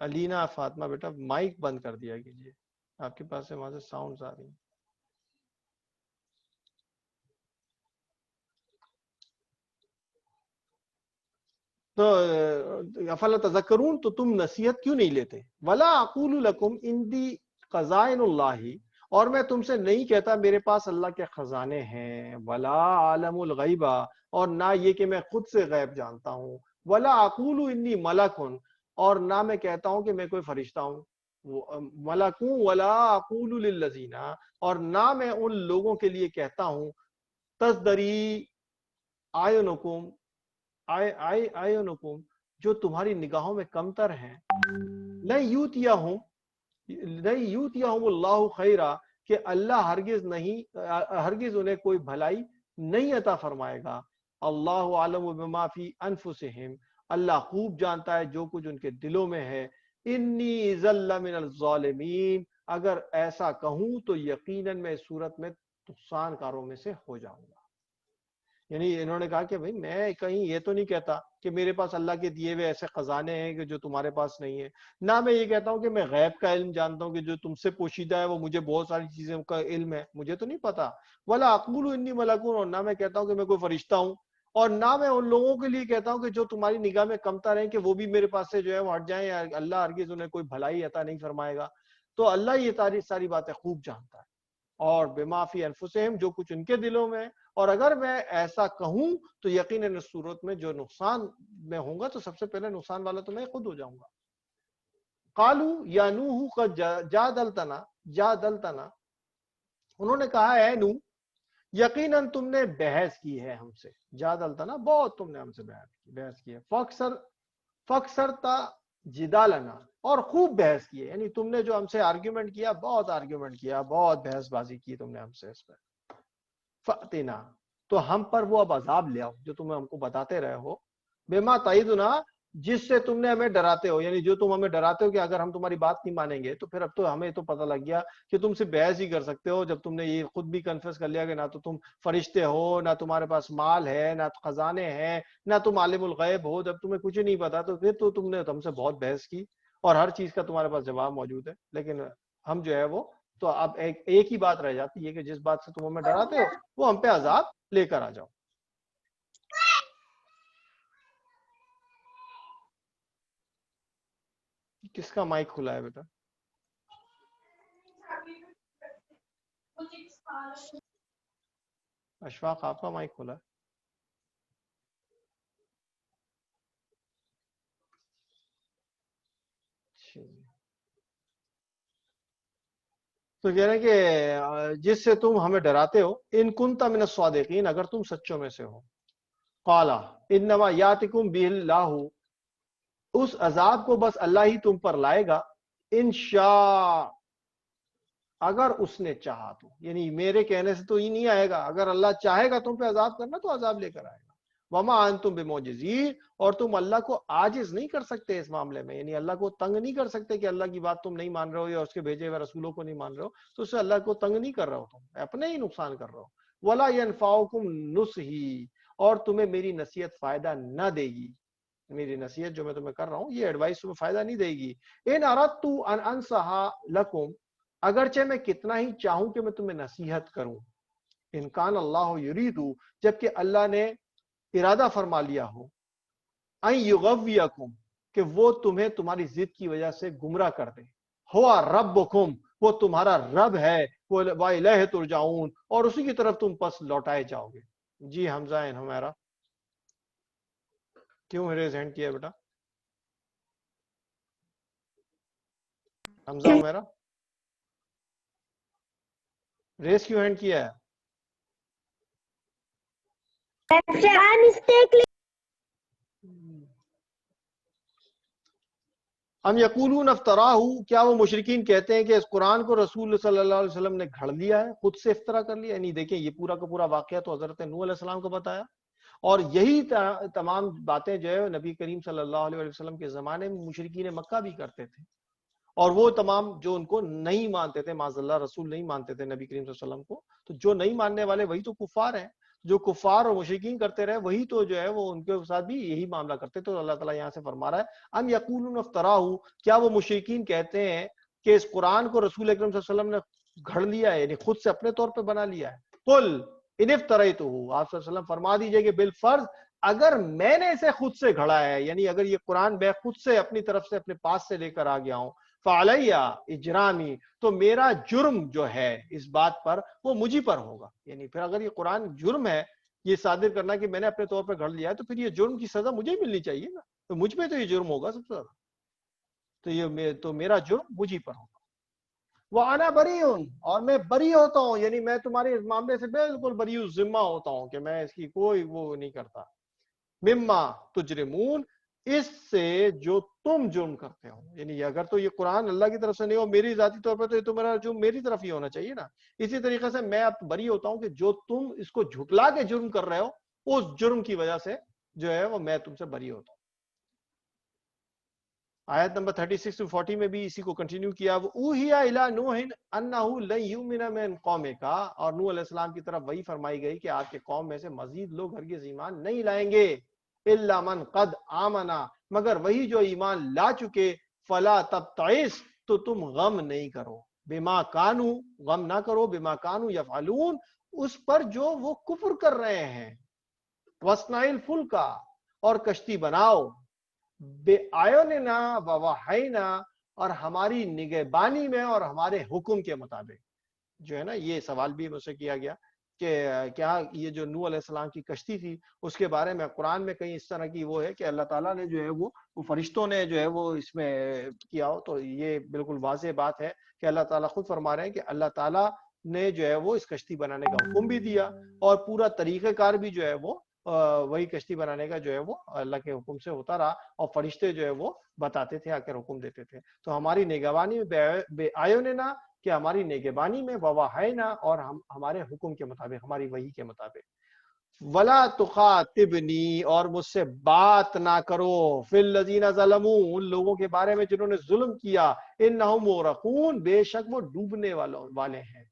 علینا فاطمہ بیٹا مائک بند کر دیا کیجیے، آپ کے پاس سے وہاں سے ساؤنڈز آ رہی ہیں. تو افلا تذکرون، تو تم نصیحت کیوں نہیں لیتے. ولا اقول لکم عندی خزائن اللہ، اور میں تم سے نہیں کہتا میرے پاس اللہ کے خزانے ہیں. ولا عالم الغیب، اور نہ یہ کہ میں خود سے غیب جانتا ہوں. ولا اقول انی ملک، اور نہ میں کہتا ہوں کہ میں کوئی فرشتہ ہوں. ملکوں ولا اقول للذین، اور نہ میں ان لوگوں کے لیے کہتا ہوں تزدری اعینکم، جو تمہاری نگاہوں میں کمتر ہیں، لن یوتیہم اللہ خیرا، کہ اللہ ہرگز انہیں کوئی بھلائی نہیں عطا فرمائے گا. اللہ عالم بما فی انفسہم، اللہ خوب جانتا ہے جو کچھ ان کے دلوں میں ہے. انی اذا لمن الظالمین، اگر ایسا کہوں تو یقیناً میں اس صورت میں نقصان کاروں میں سے ہو جاؤں گا. یعنی انہوں نے کہا کہ بھئی میں کہیں یہ تو نہیں کہتا کہ میرے پاس اللہ کے دیے ہوئے ایسے خزانے ہیں کہ جو تمہارے پاس نہیں ہے، نہ میں یہ کہتا ہوں کہ میں غیب کا علم جانتا ہوں کہ جو تم سے پوشیدہ ہے وہ مجھے بہت ساری چیزوں کا علم ہے، مجھے تو نہیں پتا. ولا اقول انی ملکون، اور نہ میں کہتا ہوں کہ میں کوئی فرشتہ ہوں، اور نہ میں ان لوگوں کے لیے کہتا ہوں کہ جو تمہاری نگاہ میں کمتر ہیں کہ وہ بھی میرے پاس سے جو ہے وہ ہٹ جائیں، یا اللہ ہرگز انہیں کوئی بھلائی عطا نہیں فرمائے گا. تو اللہ یہ ساری باتیں خوب جانتا ہے. اور بما فی انفسہم، جو کچھ ان کے دلوں میں، اور اگر میں ایسا کہوں تو یقیناً اس صورت میں جو نقصان میں ہوں گا تو سب سے پہلے نقصان والا تو میں خود ہو جاؤں گا. قالو یا نوح قد جادلتنا، انہوں نے کہا اے نوح یقیناً تم نے بحث کی ہے ہم سے. جادلتنا، بہت تم نے ہم سے بحث کی ہے. فاکثرتا جدالنا، اور خوب بحث کی ہے، یعنی تم نے جو ہم سے آرگیومنٹ کیا، بہت آرگیومنٹ کیا، بہت بحث بازی کی تم نے ہم سے اس پر. فأتنا، تو ہم پر وہ اب عذاب لے آؤ جو تم ہم کو بتاتے رہے ہو. بما تعیدنا، جس سے تم نے ہمیں ڈراتے ہو، یعنی جو تم ہمیں ڈراتے ہو کہ اگر ہم تمہاری بات نہیں مانیں گے تو پھر اب تو ہمیں تو پتہ لگ گیا کہ تم سے بحث ہی کر سکتے ہو، جب تم نے یہ خود بھی کنفیس کر لیا کہ نہ تو تم فرشتے ہو، نہ تمہارے پاس مال ہے، نہ خزانے ہیں، نہ تم عالم الغیب ہو. جب تمہیں کچھ نہیں پتا تو پھر تو تم نے ہم سے بہت بحث کی اور ہر چیز کا تمہارے پاس جواب موجود ہے. لیکن ہم جو ہے وہ تو اب ایک ہی بات رہ جاتی ہے کہ جس بات سے تم ہمیں ڈراتے ہو وہ ہم پہ عذاب لے کر آ جاؤ. کس کا مائک کھلا ہے بیٹا؟ اشفاق، آپ کا مائک کھلا ہے. تو کہہ رہے ہیں کہ جس سے تم ہمیں ڈراتے ہو، ان کنت من الصادقین، اگر تم سچوں میں سے ہو. قالا انما یاتکم بہ اللہ، اس عذاب کو بس اللہ ہی تم پر لائے گا. انشاء، اگر اس نے چاہا تو، یعنی میرے کہنے سے تو یہ نہیں آئے گا، اگر اللہ چاہے گا تم پہ عذاب کرنا تو عذاب لے کر آئے گا. وما انتم بمعجزین، اور تم اللہ کو عاجز نہیں کر سکتے اس معاملے میں، یعنی اللہ کو تنگ نہیں کر سکتے کہ اللہ کی بات تم نہیں مان رہے ہو یا اس کے بھیجے ہوئے رسولوں کو نہیں مان رہے ہو تو اس سے اللہ کو تنگ نہیں کر رہے ہو، تم اپنے ہی نقصان کر رہے ہو. ولا ينفعکم نصحی، اور تمہیں میری نصیحت فائدہ نہ دے گی. میری نصیحت جو میں تمہیں کر رہا ہوں یہ ایڈوائس تمہیں فائدہ نہیں دے گی. ان اردت ان انصح لکم، اگرچہ میں کتنا ہی چاہوں کہ میں تمہیں نصیحت کروں. ان کان اللہ یرید، جبکہ اللہ نے ارادہ فرما لیا ہو، ان یغویکم، کہ وہ تمہیں تمہاری ضد کی وجہ سے گمراہ کر دے. ہوا ربکم، وہ تمہارا رب ہے. وَإِلَيْهِ ترجعون، اور اسی کی طرف تم پس لوٹائے جاؤ گے. جی حمزہ ہمارا کیوں ریز ہینڈ کیا بیٹا؟ حمزہ ہمارا ریز کیوں ہینڈ کیا ہے؟ ام یقولون افطراہ، کیا وہ مشرکین کہتے ہیں کہ اس قرآن کو رسول صلی اللہ علیہ وسلم نے گھڑ لیا ہے، خود سے افطرا کر لیا. یعنی دیکھیں یہ پورا کا پورا واقعہ تو حضرت نوح علیہ السلام کو بتایا، اور یہی تمام باتیں جو ہے نبی کریم صلی اللہ علیہ وسلم کے زمانے میں مشرکین مکہ بھی کرتے تھے. اور وہ تمام جو ان کو نہیں مانتے تھے، معاذ اللہ رسول نہیں مانتے تھے نبی کریم صلی اللہ علیہ وسلم کو، تو جو نہیں ماننے والے وہی تو کفار ہیں. جو کفار اور مشرکین کرتے رہے وہی تو جو ہے وہ ان کے ساتھ بھی یہی معاملہ کرتے. تو اللہ تعالیٰ یہاں سے فرما رہا ہے ام یقولون افطراہ، کیا وہ مشرکین کہتے ہیں کہ اس قرآن کو رسول اکرم صلی اللہ علیہ وسلم نے گھڑ لیا ہے، یعنی خود سے اپنے طور پہ بنا لیا ہے. قل ان افتریتہ، آپ صلی اللہ علیہ وسلم فرما دیجئے کہ بالفرض اگر میں نے اسے خود سے گھڑا ہے، یعنی اگر یہ قرآن میں خود سے اپنی طرف سے اپنے پاس سے لے کر آ گیا ہوں، فعلیہ اجرامی، تو میرا جرم جو ہے اس بات پر وہ مجھی پر ہوگا. یعنی پھر اگر یہ قرآن جرم ہے یہ صادر کرنا کہ میں نے اپنے طور پر گھڑ لیا ہے تو پھر یہ جرم کی سزا مجھے ہی ملنی چاہیے نا، تو مجھ پہ تو یہ جرم ہوگا سب سے زیادہ، تو یہ تو میرا جرم مجھی پر ہوگا. وَأَنَا بَرِيٌ، اور میں بری ہوتا ہوں، یعنی میں تمہارے اس معاملے سے بالکل بری ذمہ ہوتا ہوں کہ میں اس کی کوئی وہ نہیں کرتا. مما تجرمون، اس سے جو تم جرم کرتے ہو. یعنی اگر تو یہ قرآن اللہ کی طرف سے نہیں ہو میری ذاتی طور پر تو یہ تو میرا جرم میری طرف ہی ہونا چاہیے نا. اسی طریقے سے میں اب بری ہوتا ہوں کہ جو تم اس کو جھٹلا کے جرم کر رہے ہو اس جرم کی وجہ سے جو ہے وہ میں تم سے بری ہوتا ہوں. آیت نمبر 36 to 40 میں بھی اسی کو کنٹینیو کیا. اوحی الی نوح انہ لن یؤمن من قومک, اور نوح علیہ السلام کی طرف وہی فرمائی گئی کہ آپ کے قوم میں سے مزید لوگ ہرگز ایمان نہیں لائیں گے. الا من قد آمنا, مگر وہی جو ایمان لا چکے. فلا تبتئس, تو تم غم نہیں کرو. بما کانوا, غم نہ کرو بما کانوا یفعلون, اس پر جو وہ کفر کر رہے ہیں. وَاصْنَعِ الْفُلْكَ, اور کشتی بناؤ. بِأَعْيُنِنَا وَوَحْيِنَا, اور ہماری نگہبانی میں اور ہمارے حکم کے مطابق. جو ہے نا یہ سوال بھی مجھ سے کیا گیا کہ کیا یہ جو نوح علیہ السلام کی کشتی تھی اس کے بارے میں قرآن میں کہیں اس طرح کی وہ ہے کہ اللہ تعالیٰ نے جو ہے وہ فرشتوں نے جو ہے وہ اس میں کیا ہو. تو یہ بالکل واضح بات ہے کہ اللہ تعالیٰ خود فرما رہے ہیں کہ اللہ تعالیٰ نے جو ہے وہ اس کشتی بنانے کا حکم بھی دیا اور پورا طریقہ کار بھی جو ہے وہ وہی کشتی بنانے کا جو ہے وہ اللہ کے حکم سے ہوتا رہا, اور فرشتے جو ہے وہ بتاتے تھے, آ کر حکم دیتے تھے. تو ہماری نگہبانی میں بے آیوننا, کہ ہماری نگہبانی میں ووحینا, اور ہمارے حکم کے مطابق, ہماری وحی کے مطابق. ولا تخاطبنی, اور مجھ سے بات نہ کرو. فی الذین ظلموا, ان لوگوں کے بارے میں جنہوں نے ظلم کیا. انہم مغرقون, بے شک وہ ڈوبنے والے ہیں.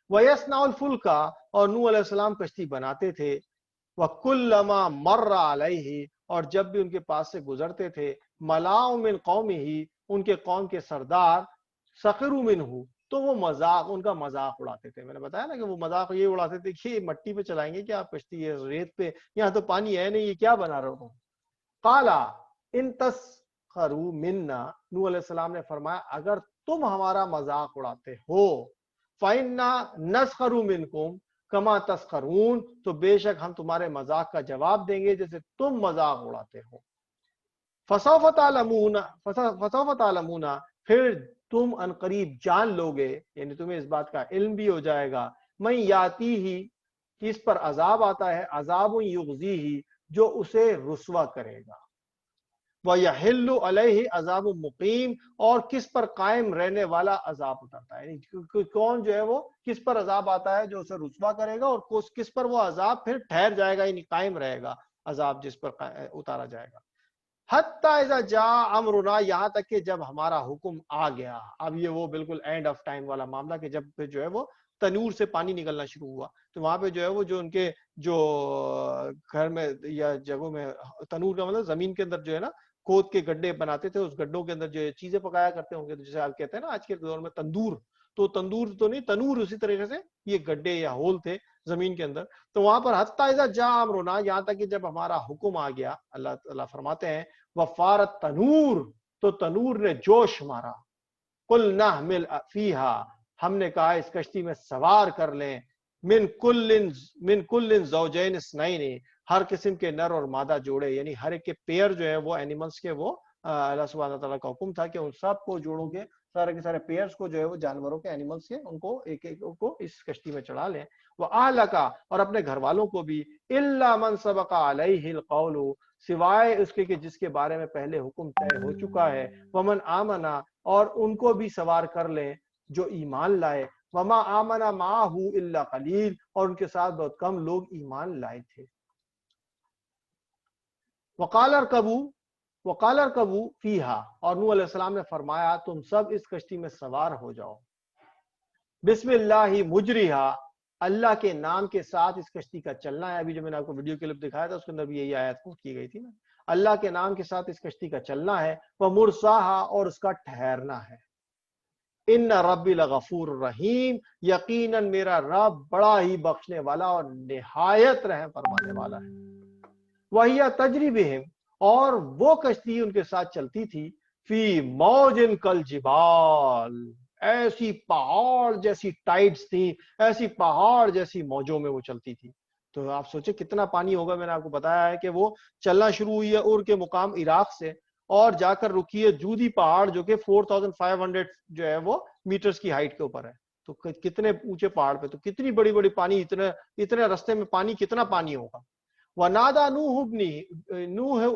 وَيَصْنَعُ الْفُلْكَ, اور نوح علیہ السلام کشتی بناتے تھے. وَكُلَّمَا مَرَّ عَلَيْهِ, اور جب بھی ان کے پاس سے گزرتے تھے. مَلَأُ مِنْ قَوْمِهِ, ان کے قوم کے سردار. سَخِرُوا مِنْهُ, تو وہ مذاق, ان کا مذاق اڑاتے تھے. میں نے بتایا نا کہ وہ مذاق یہ اڑاتے تھے کہ مٹی پہ چلائیں گے کیا آپ کشتی, ہے ریت پہ, یہاں تو پانی ہے نہیں, یہ کیا بنا رہے ہو. قَالَ إِن تَسْخَرُوا مِنَّا, نوح علیہ السلام نے فرمایا اگر تم ہمارا مذاق اڑاتے ہو. فَإِنَّا نَسْخَرُ مِنْكُمْ كَمَا تَسْخَرُونَ, تو بے شک ہم تمہارے مذاق کا جواب دیں گے جیسے تم مذاق اڑاتے ہو. فَسَوْفَ تَعْلَمُونَ, پھر تم ان قریب جان لوگے, یعنی تمہیں اس بات کا علم بھی ہو جائے گا. مَن یَأْتِیہِ, کس پر عذاب آتا ہے. عذاب یغزیہ, جو اسے رسوا کرے گا. وَيَحِلُّ عَلَيْهِ عَذَابٌ مُقِيمٌ, اور کس پر قائم رہنے والا عذاب اترتا ہے. یعنی کون جو ہے وہ کس پر عذاب آتا ہے جو اسے رسوا کرے گا, اور کس پر وہ عذاب پھر ٹھہر جائے گا, یعنی قائم رہے گا عذاب جس پر اتارا جائے گا. حَتَّى إِذَا جَاءَ أَمْرُنَا, یہاں تک کہ جب ہمارا حکم آ گیا. اب یہ وہ بالکل اینڈ آف ٹائم والا معاملہ کہ جب جو ہے وہ تنور سے پانی نکلنا شروع ہوا, تو وہاں پہ جو ہے وہ جو ان کے جو گھر میں یا جگہوں میں, تنور کا مطلب زمین کے اندر جو ہے نا کھود کے گڈھے بناتے تھے, اس گڈھوں کے اندر جو چیزیں پکایا کرتے ہوں گے, جیسے آپ کہتے ہیں نا آج کے دور میں تندور, تو تندور تو نہیں, تنور اسی طریقے سے یہ گڈھے یا ہول تھے زمین کے اندر. تو وہاں پر حتیٰ اذا جاء امرنا, یہاں تک کہ جب ہمارا حکم آ گیا. اللہ تعالیٰ فرماتے ہیں وفارت تنور, تو تنور نے جوش مارا. قلنا احمل فیہا, ہم نے کہا اس کشتی میں سوار کر لیں. من کل زوجین اثنین, ہر قسم کے نر اور مادہ جوڑے, یعنی ہر ایک کے پیر جو ہے وہ اینیملز کے, وہ اللہ سبحانہ تعالیٰ کا حکم تھا کہ ان سب کو جوڑوں کے سارے کے سارے پیئرز کو جو ہے وہ جانوروں کے اینیملز کے, ان کو ایک ایک کو اس کشتی میں چڑھا لیں. وَأَهْلَكَ, اور اپنے گھر والوں کو بھی. إِلَّا مَنْ سَبَقَ عَلَيْهِ الْقَوْلُ, سوائے اس کے کہ جس کے بارے میں پہلے حکم طے ہو چکا ہے. وَمَنْ آمَنَ, اور ان کو بھی سوار کر لیں جو ایمان لائے. وَمَا آمَنَ مَعَهُ إِلَّا قَلِيلٌ, اور ان کے ساتھ بہت کم لوگ ایمان لائے تھے. وَقَالَ ارْكَبُوا فِيهَا, اور نوح علیہ السلام نے فرمایا تم سب اس کشتی میں سوار ہو جاؤ. بسم اللہ مجریہا, اللہ کے نام کے ساتھ اس کشتی کا چلنا ہے. ابھی جو میں نے آپ کو ویڈیو کلپ دکھایا تھا اس کے اندر بھی یہی آیت کوٹ کی گئی تھی نا, اللہ کے نام کے ساتھ اس کشتی کا چلنا ہے. وَمُرْسَاہا, اور اس کا ٹھہرنا ہے. ان ربی لغفور رحیم, یقیناً میرا رب بڑا ہی بخشنے والا اور نہایت رحم فرمانے والا ہے. وَهِيَ تَجْرِي بِهِمْ, اور وہ کشتی ان کے ساتھ چلتی تھی. فی موج کالجبال, ایسی پہاڑ جیسی ٹائڈز تھی, ایسی پہاڑ جیسی موجوں میں وہ چلتی تھی. تو آپ سوچیں کتنا پانی ہوگا. میں نے آپ کو بتایا ہے کہ وہ چلنا شروع ہوئی ہے اور کے مقام عراق سے, اور جا کر رکی ہے جودی پہاڑ جو کہ 4500 جو ہے وہ میٹرز کی ہائٹ کے اوپر ہے. تو کتنے اونچے پہاڑ پہ, تو کتنی بڑی بڑی پانی, اتنے رستے میں پانی, کتنا پانی ہوگا. وَنَادَى نُوحٌ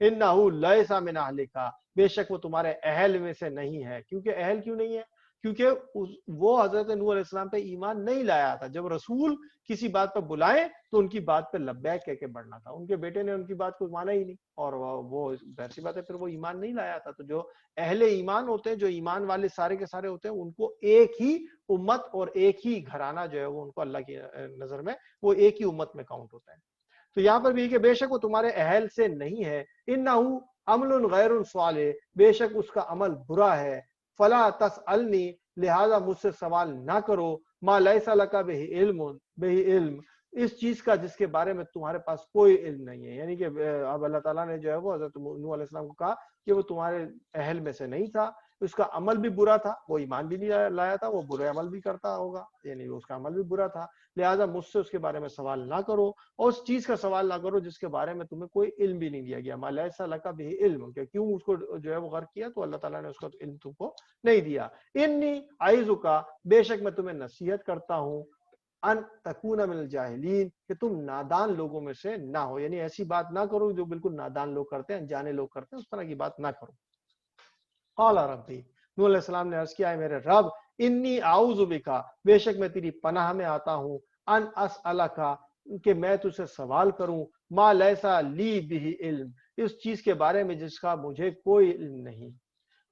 انہو لیس من اہلک، بے شک وہ تمہارے اہل میں سے نہیں ہے. کیونکہ اہل کیوں نہیں ہے؟ کیونکہ وہ حضرت نوح علیہ السلام پہ ایمان نہیں لایا تھا. جب رسول کسی بات پہ بلائیں تو ان کی بات پہ لبیک کہہ کے بڑھنا تھا. ان کے بیٹے نے ان کی بات کو مانا ہی نہیں، اور وہ ظاہر سی بات ہے پھر وہ ایمان نہیں لایا تھا. تو جو اہل ایمان ہوتے ہیں، جو ایمان والے سارے کے سارے ہوتے ہیں، ان کو ایک ہی امت اور ایک ہی گھرانہ جو ہے وہ ان کو اللہ کی نظر میں وہ ایک ہی امت میں کاؤنٹ ہوتا ہے. تو یہاں پر بھی کہ بے شک وہ تمہارے اہل سے نہیں ہے. انہو عمل غیر صالح، بے شک اس کا عمل برا ہے. فلا تسألنی، لہذا مجھ سے سوال نہ کرو. ما لیس لک بہ علم، اس چیز کا جس کے بارے میں تمہارے پاس کوئی علم نہیں ہے. یعنی کہ اب اللہ تعالیٰ نے جو ہے وہ حضرت نوح علیہ السلام کو کہا کہ وہ تمہارے اہل میں سے نہیں تھا، اس کا عمل بھی برا تھا، وہ ایمان بھی نہیں لایا تھا، وہ برے عمل بھی کرتا ہوگا، یعنی اس کا عمل بھی برا تھا. لہٰذا مجھ سے اس کے بارے میں سوال نہ کرو، اور اس چیز کا سوال نہ کرو جس کے بارے میں تمہیں کوئی علم بھی نہیں دیا گیا. ما لیس لک بہ علم، کہ کیوں اس کو جو ہے وہ غرق کیا؟ تو اللہ تعالیٰ نے اس کا علم تم کو نہیں دیا. انی اعظک، بے شک میں تمہیں نصیحت کرتا ہوں، ان تکون من الجاہلین، کہ تم نادان لوگوں میں سے نہ ہو. یعنی ایسی بات نہ کرو جو بالکل نادان لوگ کرتے ہیں، انجانے لوگ کرتے ہیں، اس طرح کی بات نہ کرو. قال ربی، نوح علیہ السلام نے عرض کیا ہے میرے رب، انی اعوذ بک، بے شک میں تیری پناہ میں آتا ہوں، ان اسألک، کہ میں تجھ سے سوال کروں، ما لیسا لی بہ علم، اس چیز کے بارے میں جس کا مجھے کوئی علم نہیں.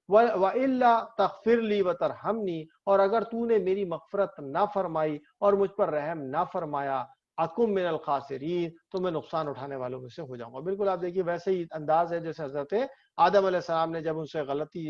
وَإِلَّا تَغْفِرْ لِي وَتَرْحَمْنِي، اور اگر تو نے میری مغفرت نہ فرمائی اور مجھ پر رحم نہ فرمایا، اکم من الخاسرین، تو میں نقصان اٹھانے والوں میں سے ہو جاؤں گا. بالکل آپ دیکھیے ویسے ہی انداز ہے جیسے حضرت آدم علیہ السلام نے جب ان سے غلطی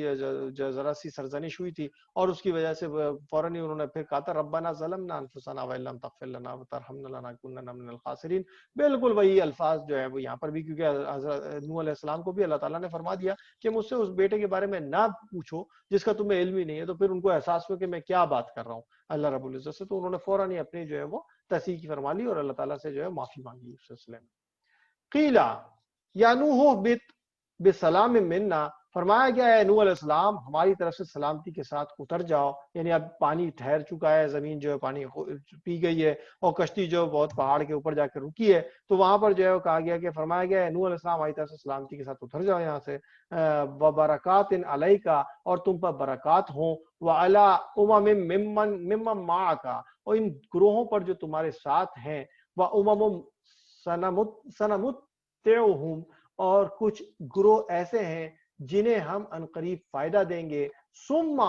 ذرا سی سرزنش ہوئی تھی اور اس کی وجہ سے فوراً ہی انہوں نے پھر کہا تھا ربنا ظلمنا انفسنا وان لم تغفر لنا وترحمنا لنکونن من الخاسرین. بالکل وہی الفاظ جو ہے وہ یہاں پر بھی، کیونکہ حضرت نوح علیہ السلام کو بھی اللہ تعالیٰ نے فرما دیا کہ مجھ سے اس بیٹے کے بارے میں نہ پوچھو جس کا تمہیں علم ہی نہیں ہے. تو پھر ان کو احساس ہوا کہ میں کیا بات کر رہا ہوں اللہ رب العزت سے، تو انہوں نے فوراً ہی اپنی جو ہے وہ تصحیح کی فرما لی اور اللہ تعالیٰ سے جو ہے معافی مانگی اس سلسلے میں. قیلا یا نوح بت بسلام منا، فرمایا گیا ہے نوح علیہ السلام ہماری طرف سے سلامتی کے ساتھ اتر جاؤ. یعنی اب پانی ٹھہر چکا ہے، زمین جو ہے پانی پی گئی ہے اور کشتی جو بہت پہاڑ کے اوپر جا کے رکی ہے، تو وہاں پر جو ہے وہ کہا گیا کہ فرمایا گیا ہے نوح علیہ السلام ہماری طرف سے سلامتی کے ساتھ اتر جاؤ یہاں سے. وبرکات علیکا، اور تم پر برکات ہوں، وعلی امم ممن معک، اور ان گروہوں پر جو تمہارے ساتھ ہیں، وامم سنمتعہم، اور کچھ گروہ ایسے ہیں جنہیں ہم انقریب فائدہ دیں گے، ثم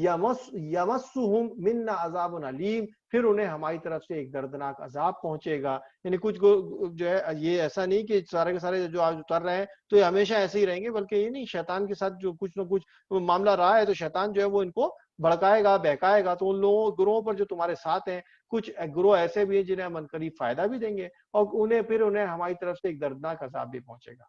یمسہم منا عذاب علیم، پھر انہیں ہماری طرف سے ایک دردناک عذاب پہنچے گا. یعنی کچھ جو ہے یہ ایسا نہیں کہ سارے کے سارے جو آج اتر رہے ہیں تو یہ ہمیشہ ایسے ہی رہیں گے، بلکہ یہ نہیں، شیطان کے ساتھ جو کچھ نہ کچھ معاملہ رہا ہے تو شیطان جو ہے وہ ان کو بھڑکائے گا، بہکائے گا. تو ان لوگوں گروہوں پر جو تمہارے ساتھ ہیں کچھ گروہ ایسے بھی ہیں جنہیں ہم عنقریب فائدہ بھی دیں گے اور انہیں ہماری طرف سے ایک دردناک عذاب بھی پہنچے گا.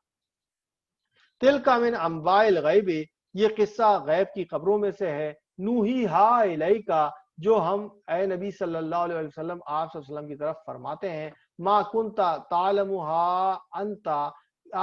تلک من انباء الغیب، یہ قصہ غیب کی خبروں میں سے ہے، نوحیہا الیکا، جو ہم اے نبی صلی اللہ علیہ وسلم آپ صلی اللہ علیہ وسلم کی طرف فرماتے ہیں. ما کنت تعلمها انت،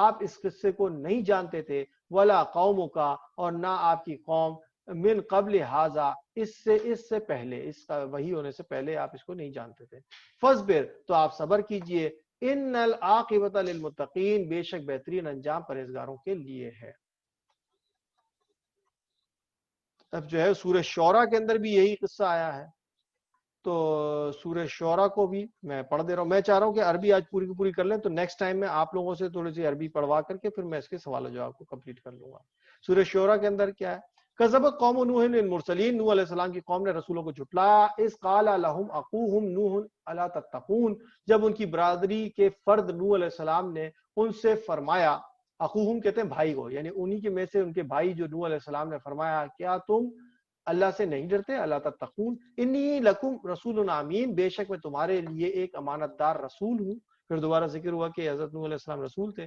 آپ اس قصے کو نہیں جانتے تھے، ولا قومک، اور نہ آپ کی قوم، من قبل ھذا، اس سے پہلے، اس کا وحی ہونے سے پہلے آپ اس کو نہیں جانتے تھے. فاصبر، تو آپ صبر کیجئے، ان العاقبۃ للمتقین، بے شک بہترین انجام پرہیزگاروں کے لیے ہے. اب جو ہے سورہ شعراء کے اندر بھی یہی قصہ آیا ہے، تو سورہ شعراء کو بھی میں پڑھ دے رہا ہوں. میں چاہ رہا ہوں کہ عربی آج پوری کی پوری کر لیں، تو نیکسٹ ٹائم میں آپ لوگوں سے تھوڑی سی عربی پڑھوا کر کے پھر میں اس کے سوال و جواب کو کمپلیٹ کر لوں گا. سورہ شعراء کے اندر کیا ہے؟ کذبت قوم نوح المرسلین، نوح علیہ السلام کی قوم نے رسولوں کو جھٹلایا. اذ قال لهم اخوهم نوح الا تتقون، جب ان کی برادری کے فرد نوح علیہ السلام نے ان سے فرمایا، اخوہم کہتے ہیں بھائی کو، یعنی انہی کے میں سے ان کے بھائی جو نوح علیہ السلام نے فرمایا کیا تم اللہ سے نہیں ڈرتے؟ الا تتقون انی لکم رسول امین، بے شک میں تمہارے لیے ایک امانت دار رسول ہوں. پھر دوبارہ ذکر ہوا کہ حضرت نوح علیہ السلام رسول تھے.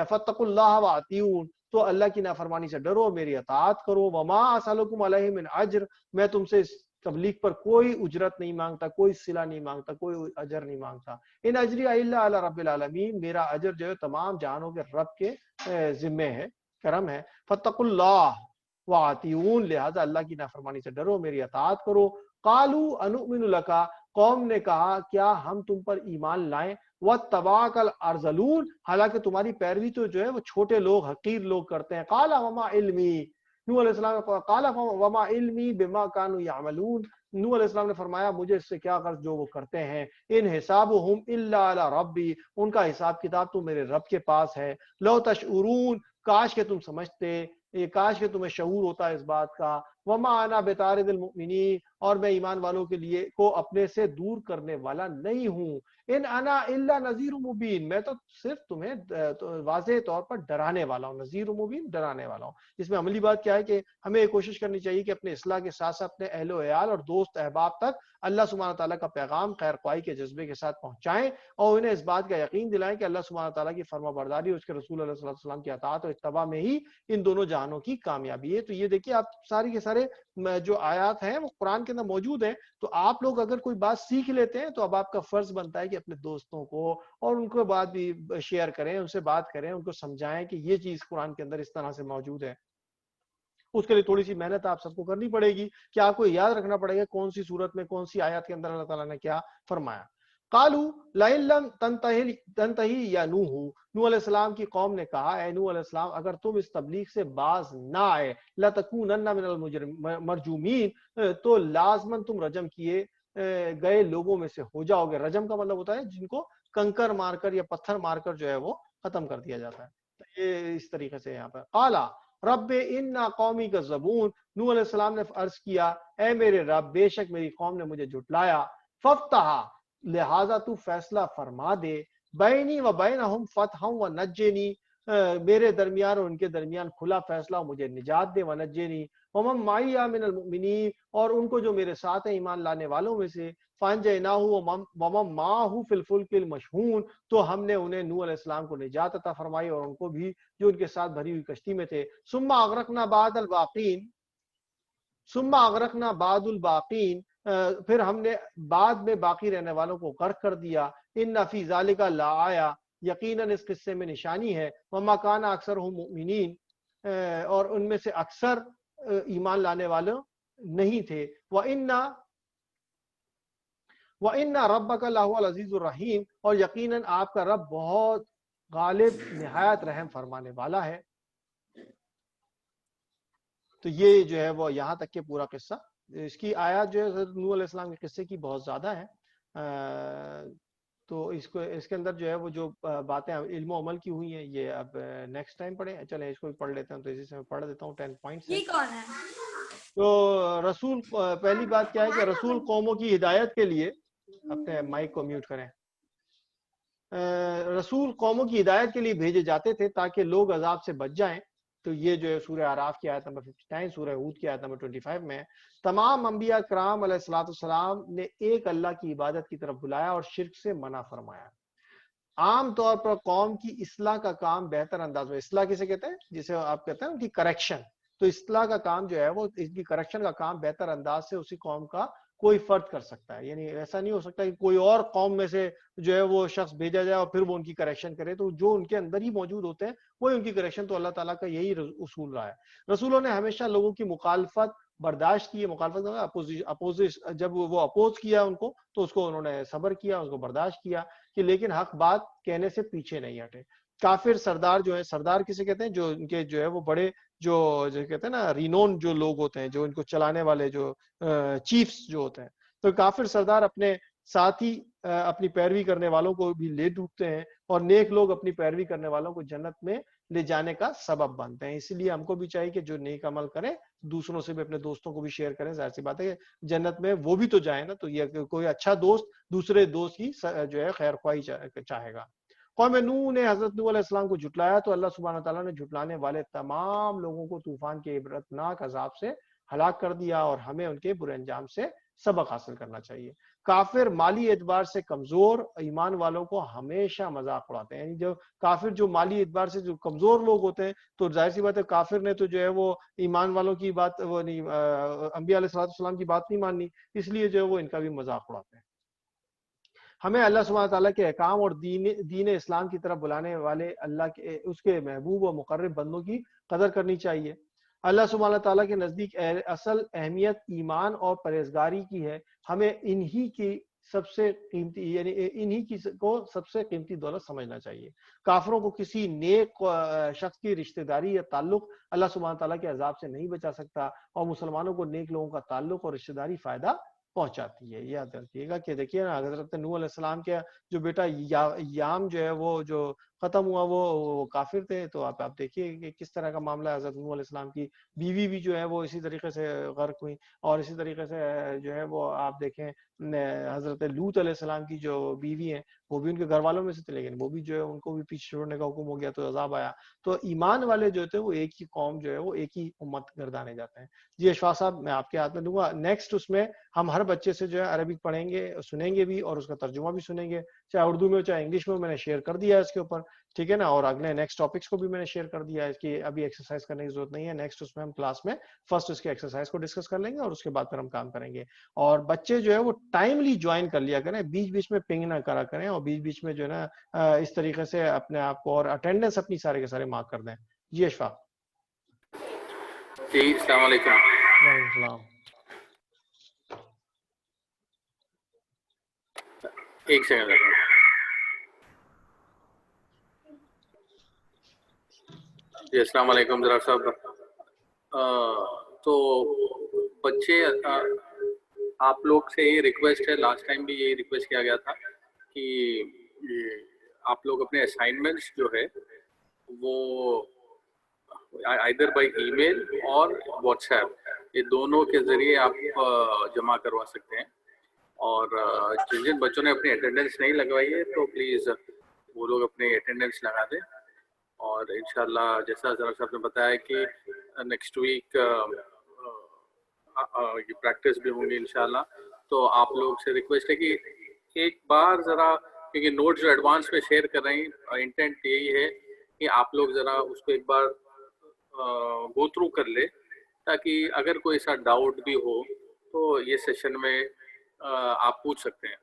فاتقوا اللہ واطیعون، تو اللہ کی نافرمانی سے ڈرو، میری اطاعت کرو. وما اسألکم علیہ من اجر، میں تم سے اس تبلیغ پر کوئی اجرت نہیں مانگتا، کوئی صلہ نہیں مانگتا، کوئی اجر نہیں مانگتا. ان اجری الا علی رب العالمین، میرا اجر جو ہے تمام جہانوں کے رب کے ذمے ہے، کرم ہے. فاتقوا اللہ واطیعون، لہذا اللہ کی نافرمانی سے ڈرو، میری اطاعت کرو. قالوا انؤمن لک، قوم نے کہا کیا ہم تم پر ایمان لائیں واتبعک الارذلون، حالانکہ تمہاری پیروی تو جو ہے وہ چھوٹے لوگ حقیر لوگ کرتے ہیں. قال وما علمی، نوح علیہ السلام نے قال وما علمی بما كانوا يعملون، نوح علیہ السلام نے فرمایا مجھے اس سے کیا غرض جو وہ کرتے ہیں. ان حسابهم الا علی ربی، ان کا حساب کتاب تو میرے رب کے پاس ہے. لو تشعرون، کاش کہ تم سمجھتے، یہ کاش کہ تمہیں شعور ہوتا ہے اس بات کا. وما انا بطارد المؤمنین، اور میں ایمان والوں کے لیے کو اپنے سے دور کرنے والا نہیں ہوں. ان انا الا نذیر مبین، میں تو صرف تمہیں واضح طور پر ڈرانے والا ہوں. نذیر مبین، ڈرانے والا ہوں. اس میں عملی بات کیا ہے کہ ہمیں یہ کوشش کرنی چاہیے کہ اپنے اصلاح کے ساتھ ساتھ اپنے اہل و عیال اور دوست احباب تک اللہ سبحانہ تعالیٰ کا پیغام خیر خواہی کے جذبے کے ساتھ پہنچائیں، اور انہیں اس بات کا یقین دلائیں کہ اللہ سبحانہ تعالیٰ کی فرما برداری اور اس کے رسول علیہ السلام کی اطاعت اور اتباع میں ہی ان دونوں جہانوں کی کامیابی ہے. تو یہ دیکھیے آپ ساری کے سارے جو آیات ہیں وہ قرآن کے اندر موجود ہیں. تو آپ لوگ اگر کوئی بات سیکھ لیتے ہیں تو اب آپ کا فرض بنتا ہے کہ اپنے دوستوں کو اور ان کو بات بھی شیئر کریں، ان سے بات کریں، ان کو سمجھائیں کہ یہ چیز قرآن کے اندر اس طرح سے موجود ہے. اس کے لیے تھوڑی سی محنت آپ سب کو کرنی پڑے گی کہ آپ کو یاد رکھنا پڑے گا کون سی صورت میں کون سی آیات کے اندر اللہ تعالیٰ نے کیا فرمایا. قالوا لئن لم تنتہی یا نوح، نوح علیہ السلام کی قوم نے کہا اے نوح علیہ السلام اگر تم اس تبلیغ سے باز نہ آئے لتکونن من المرجومین، تو لازماً تم رجم کیے گئے لوگوں میں سے ہو جاؤ گے. رجم کا مطلب ہوتا ہے جن کو کنکر مار کر یا پتھر مار کر جو ہے وہ ختم کر دیا جاتا ہے. تو یہ اس طریقے سے یہاں پر قالا رب انا قومی کذبون، نوح علیہ السلام نے عرض کیا اے میرے رب بے شک میری قوم نے مجھے جھٹلایا. ففتح، لہذا تو فیصلہ فرما دے، بینی و بینہم فتحا و نجنی، میرے درمیان اور ان کے درمیان کھلا فیصلہ اور مجھے نجات دے. ونجنی ومن معی من المؤمنین، اور ان کو جو میرے ساتھ ہیں ایمان لانے والوں میں سے. فانجیناہ ومن معہ فی الفلک المشحون، تو ہم نے انہیں نوح علیہ السلام کو نجات عطا فرمائی اور ان کو بھی جو ان کے ساتھ بھری ہوئی کشتی میں تھے. ثم اغرقنا بعد الباقین، ثم اغرقنا بعد الباقین، پھر ہم نے بعد میں باقی رہنے والوں کو غرق کر دیا. ان فی ذالک لآیہ، یقیناً اس قصے میں نشانی ہے. وما کان اکثرهم مؤمنین، اور ان میں سے اکثر ایمان لانے والوں نہیں تھے. وَإِنَّ رَبَّكَ لَهُوَ الْعَزِيزُ الرَّحِيمُ، اور یقیناً آپ کا رب بہت غالب نہایت رحم فرمانے والا ہے. تو یہ جو ہے وہ یہاں تک کہ پورا قصہ، اس کی آیات جو ہے حضرت نوح علیہ السلام کے قصے کی بہت زیادہ ہیں. تو اس کے اندر جو ہے وہ جو باتیں علم و عمل کی ہوئی ہیں یہ اب نیکسٹ ٹائم پڑھیں. چلیں اس کو بھی پڑھ لیتے ہیں، تو اسی سے میں پڑھ دیتا ہوں 10 پوائنٹس. یہ کون ہے؟ تو رسول، پہلی بات کیا ہے کہ رسول قوموں کی ہدایت کے لیے، اپنے مائک کو میوٹ کریں، رسول قوموں کی ہدایت کے لیے بھیجے جاتے تھے تاکہ لوگ عذاب سے بچ جائیں. تو یہ جو ہے سورہ اعراف کی آیت نمبر 59، سورہ ہود کی آیت نمبر 25 میں تمام انبیاء کرام علیہ الصلوۃ والسلام نے ایک اللہ کی عبادت کی طرف بلایا اور شرک سے منع فرمایا. عام طور پر قوم کی اصلاح کا کام بہتر انداز میں، اصلاح کسے کہتے ہیں؟ جسے آپ کہتے ہیں ان کی کریکشن. تو اصلاح کا کام جو ہے وہ اس کی کریکشن کا کام بہتر انداز سے اسی قوم کا کوئی فرد کر سکتا ہے. یعنی ایسا نہیں ہو سکتا کہ کوئی اور قوم میں سے جو ہے وہ شخص بھیجا جائے اور پھر وہ ان کی کریکشن کرے. تو جو ان کے اندر ہی موجود ہوتے ہیں وہی ان کی کریکشن. تو اللہ تعالیٰ کا یہی اصول رہا ہے. رسولوں نے ہمیشہ لوگوں کی مخالفت برداشت کی. مخالفت جب وہ اپوز کیا ان کو تو اس کو انہوں نے صبر کیا، اس کو برداشت کیا کہ لیکن حق بات کہنے سے پیچھے نہیں ہٹے. کافر سردار جو ہے، سردار کسے کہتے ہیں؟ جو ان کے جو ہے وہ بڑے جو کہتے ہیں نا رینون جو لوگ ہوتے ہیں، جو ان کو چلانے والے جو چیفز جو ہوتے ہیں. تو کافر سردار اپنے ساتھ ہی اپنی پیروی کرنے والوں کو بھی لے ڈوبتے ہیں، اور نیک لوگ اپنی پیروی کرنے والوں کو جنت میں لے جانے کا سبب بنتے ہیں. اس لیے ہم کو بھی چاہیے کہ جو نیک عمل کریں دوسروں سے بھی، اپنے دوستوں کو بھی شیئر کریں. ظاہر سی بات ہے کہ جنت میں وہ بھی تو جائیں نا. تو یہ کوئی اچھا دوست دوسرے دوست کی جو ہے خیر خواہی چاہے گا. قوم نوح نے حضرت نوح علیہ السلام کو جھٹلایا تو اللہ سبحانہ تعالیٰ نے جھٹلانے والے تمام لوگوں کو طوفان کے عبرتناک عذاب سے ہلاک کر دیا، اور ہمیں ان کے برے انجام سے سبق حاصل کرنا چاہیے. کافر مالی اعتبار سے کمزور ایمان والوں کو ہمیشہ مذاق اڑاتے ہیں. یعنی جو کافر جو مالی اعتبار سے جو کمزور لوگ ہوتے ہیں، تو ظاہر سی بات ہے کافر نے تو جو ہے وہ ایمان والوں کی بات، وہ نہیں انبیاء علیہ السلام کی بات نہیں ماننی، اس لیے جو ہے وہ ان کا بھی مذاق اڑاتے ہیں. ہمیں اللہ سبحانہ تعالیٰ کے احکام اور دین اسلام کی طرف بلانے والے اللہ کے اس کے محبوب و مقرب بندوں کی قدر کرنی چاہیے. اللہ سبحانہ تعالیٰ کے نزدیک اصل اہمیت ایمان اور پرہیزگاری کی ہے. ہمیں انہی کی سب سے قیمتی یعنی انہی کی کو سب سے قیمتی دولت سمجھنا چاہیے. کافروں کو کسی نیک شخص کی رشتہ داری یا تعلق اللہ سبحانہ تعالیٰ کے عذاب سے نہیں بچا سکتا, اور مسلمانوں کو نیک لوگوں کا تعلق اور رشتہ داری فائدہ پہنچاتی ہے. یاد رکھیے گا کہ دیکھیے نا, حضرت نوح علیہ السلام کے جو بیٹا یام جو ہے وہ جو ختم ہوا وہ کافر تھے, تو آپ دیکھیے کہ کس طرح کا معاملہ ہے. حضرت نوح علیہ السلام کی بیوی بھی جو ہے وہ اسی طریقے سے غرق ہوئی, اور اسی طریقے سے جو ہے وہ آپ دیکھیں حضرت لوط علیہ السلام کی جو بیوی ہیں وہ بھی ان کے گھر والوں میں سے تھے, لیکن وہ بھی جو ہے ان کو بھی پیچھے چھوڑنے کا حکم ہو گیا تو عذاب آیا. تو ایمان والے جو تھے وہ ایک ہی قوم جو ہے وہ ایک ہی امت گردانے جاتے ہیں. جی اشفاق صاحب میں آپ کے ہاتھ میں دوں گا. نیکسٹ اس میں ہم ہر بچے سے جو ہے عربک پڑھیں گے, سنیں گے بھی, اور اس کا ترجمہ بھی سنیں گے, چاہے اردو میں ہو چاہے انگلش میں. میں نے شیئر کر دیا ہے اس کے اوپر, ٹھیک ہے نا, اور اگلے نیکسٹ ٹاپکس کو بھی میں نے شیئر کر دیا ہے. اس کی ابھی ایکسرسائز کرنے کی ضرورت نہیں ہے. نیکسٹ اس میں ہم کلاس میں فرسٹ اس کے ایکسرسائز کو ڈسکس کر لیں گے, اور اس کے بعد پھر ہم کام کریں گے. اور بچے جو ہے وہ ٹائملی جوائن کر لیا کریں, بیچ بیچ میں پنگ نہ کرا کریں, اور بیچ بیچ میں جو ہے نا اس طریقے سے اپنے آپ کو اور اٹینڈنس اپنی سارے کے سارے مارک کر دیں. جی اشفاق. جی السلام علیکم. وعلیکم السلام. ایک سیکنڈ. جی السلام علیکم ذرا صاحب. تو بچے آپ لوگ سے یہ ریکویسٹ ہے, لاسٹ ٹائم بھی یہی ریکویسٹ کیا گیا تھا کہ آپ لوگ اپنے اسائنمنٹس جو ہے وہ آئیدر بائی ای میل اور واٹس ایپ, یہ دونوں کے ذریعے آپ جمع کروا سکتے ہیں. اور جن بچوں نے اپنی اٹینڈنس نہیں لگوائی ہے تو پلیز وہ لوگ اپنی اٹینڈنس لگا دیں. اور انشاءاللہ جیسا ذرا صاحب نے بتایا کہ نیکسٹ ویک یہ پریکٹس بھی ہوں گی انشاءاللہ. تو آپ لوگ سے ریکویسٹ ہے کہ ایک بار ذرا, کیونکہ نوٹ جو ایڈوانس میں شیئر کر رہے ہیں, انٹینٹ یہی ہے کہ آپ لوگ ذرا اس کو ایک بار گو تھرو کر لے, تاکہ اگر کوئی ایسا ڈاؤٹ بھی ہو تو یہ سیشن میں آپ پوچھ سکتے ہیں.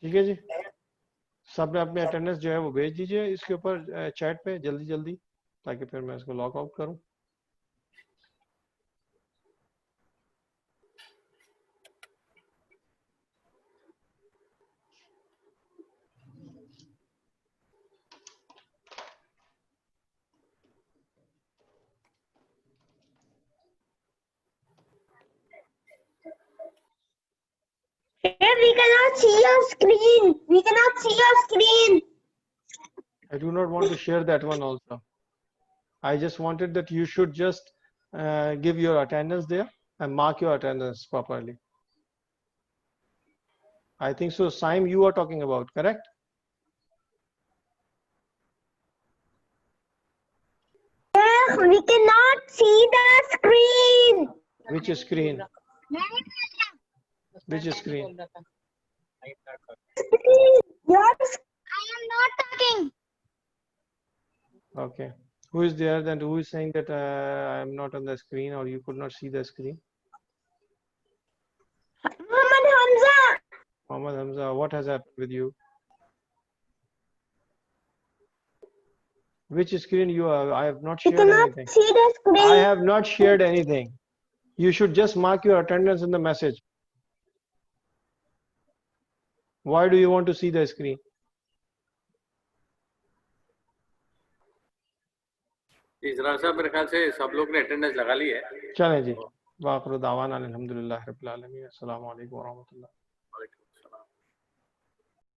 ٹھیک ہے جی, سب نے اپنے اٹینڈنس جو ہے وہ بھیج دیجئے اس کے اوپر چیٹ پہ جلدی جلدی, تاکہ پھر میں اس کو لاگ آؤٹ کروں. We cannot see your screen. We cannot see your screen. I do not want to share that one also. I just wanted that you should just give your attendance there and mark your attendance properly. I think so. Saim, you are talking about, correct? Yes, we cannot see the screen. Which screen? Which screen? Yours. I am not talking. Okay. Who is there then? Who is saying that I am not on the screen, or you could not see the screen? Muhammad Hamza. Muhammad Hamza, what has happened with you? Which screen you are? I have not We shared cannot anything. see the screen. I have not shared anything. You should just mark your attendance in the message. Why do you want to see the screen? اضرار صاحب میرے خیال سے سب لوگ نے attendance لگا لی ہے. چلیں جی, وآخر دعوانا الحمدللہ رب العالمین. السلام علیکم ورحمۃ اللہ.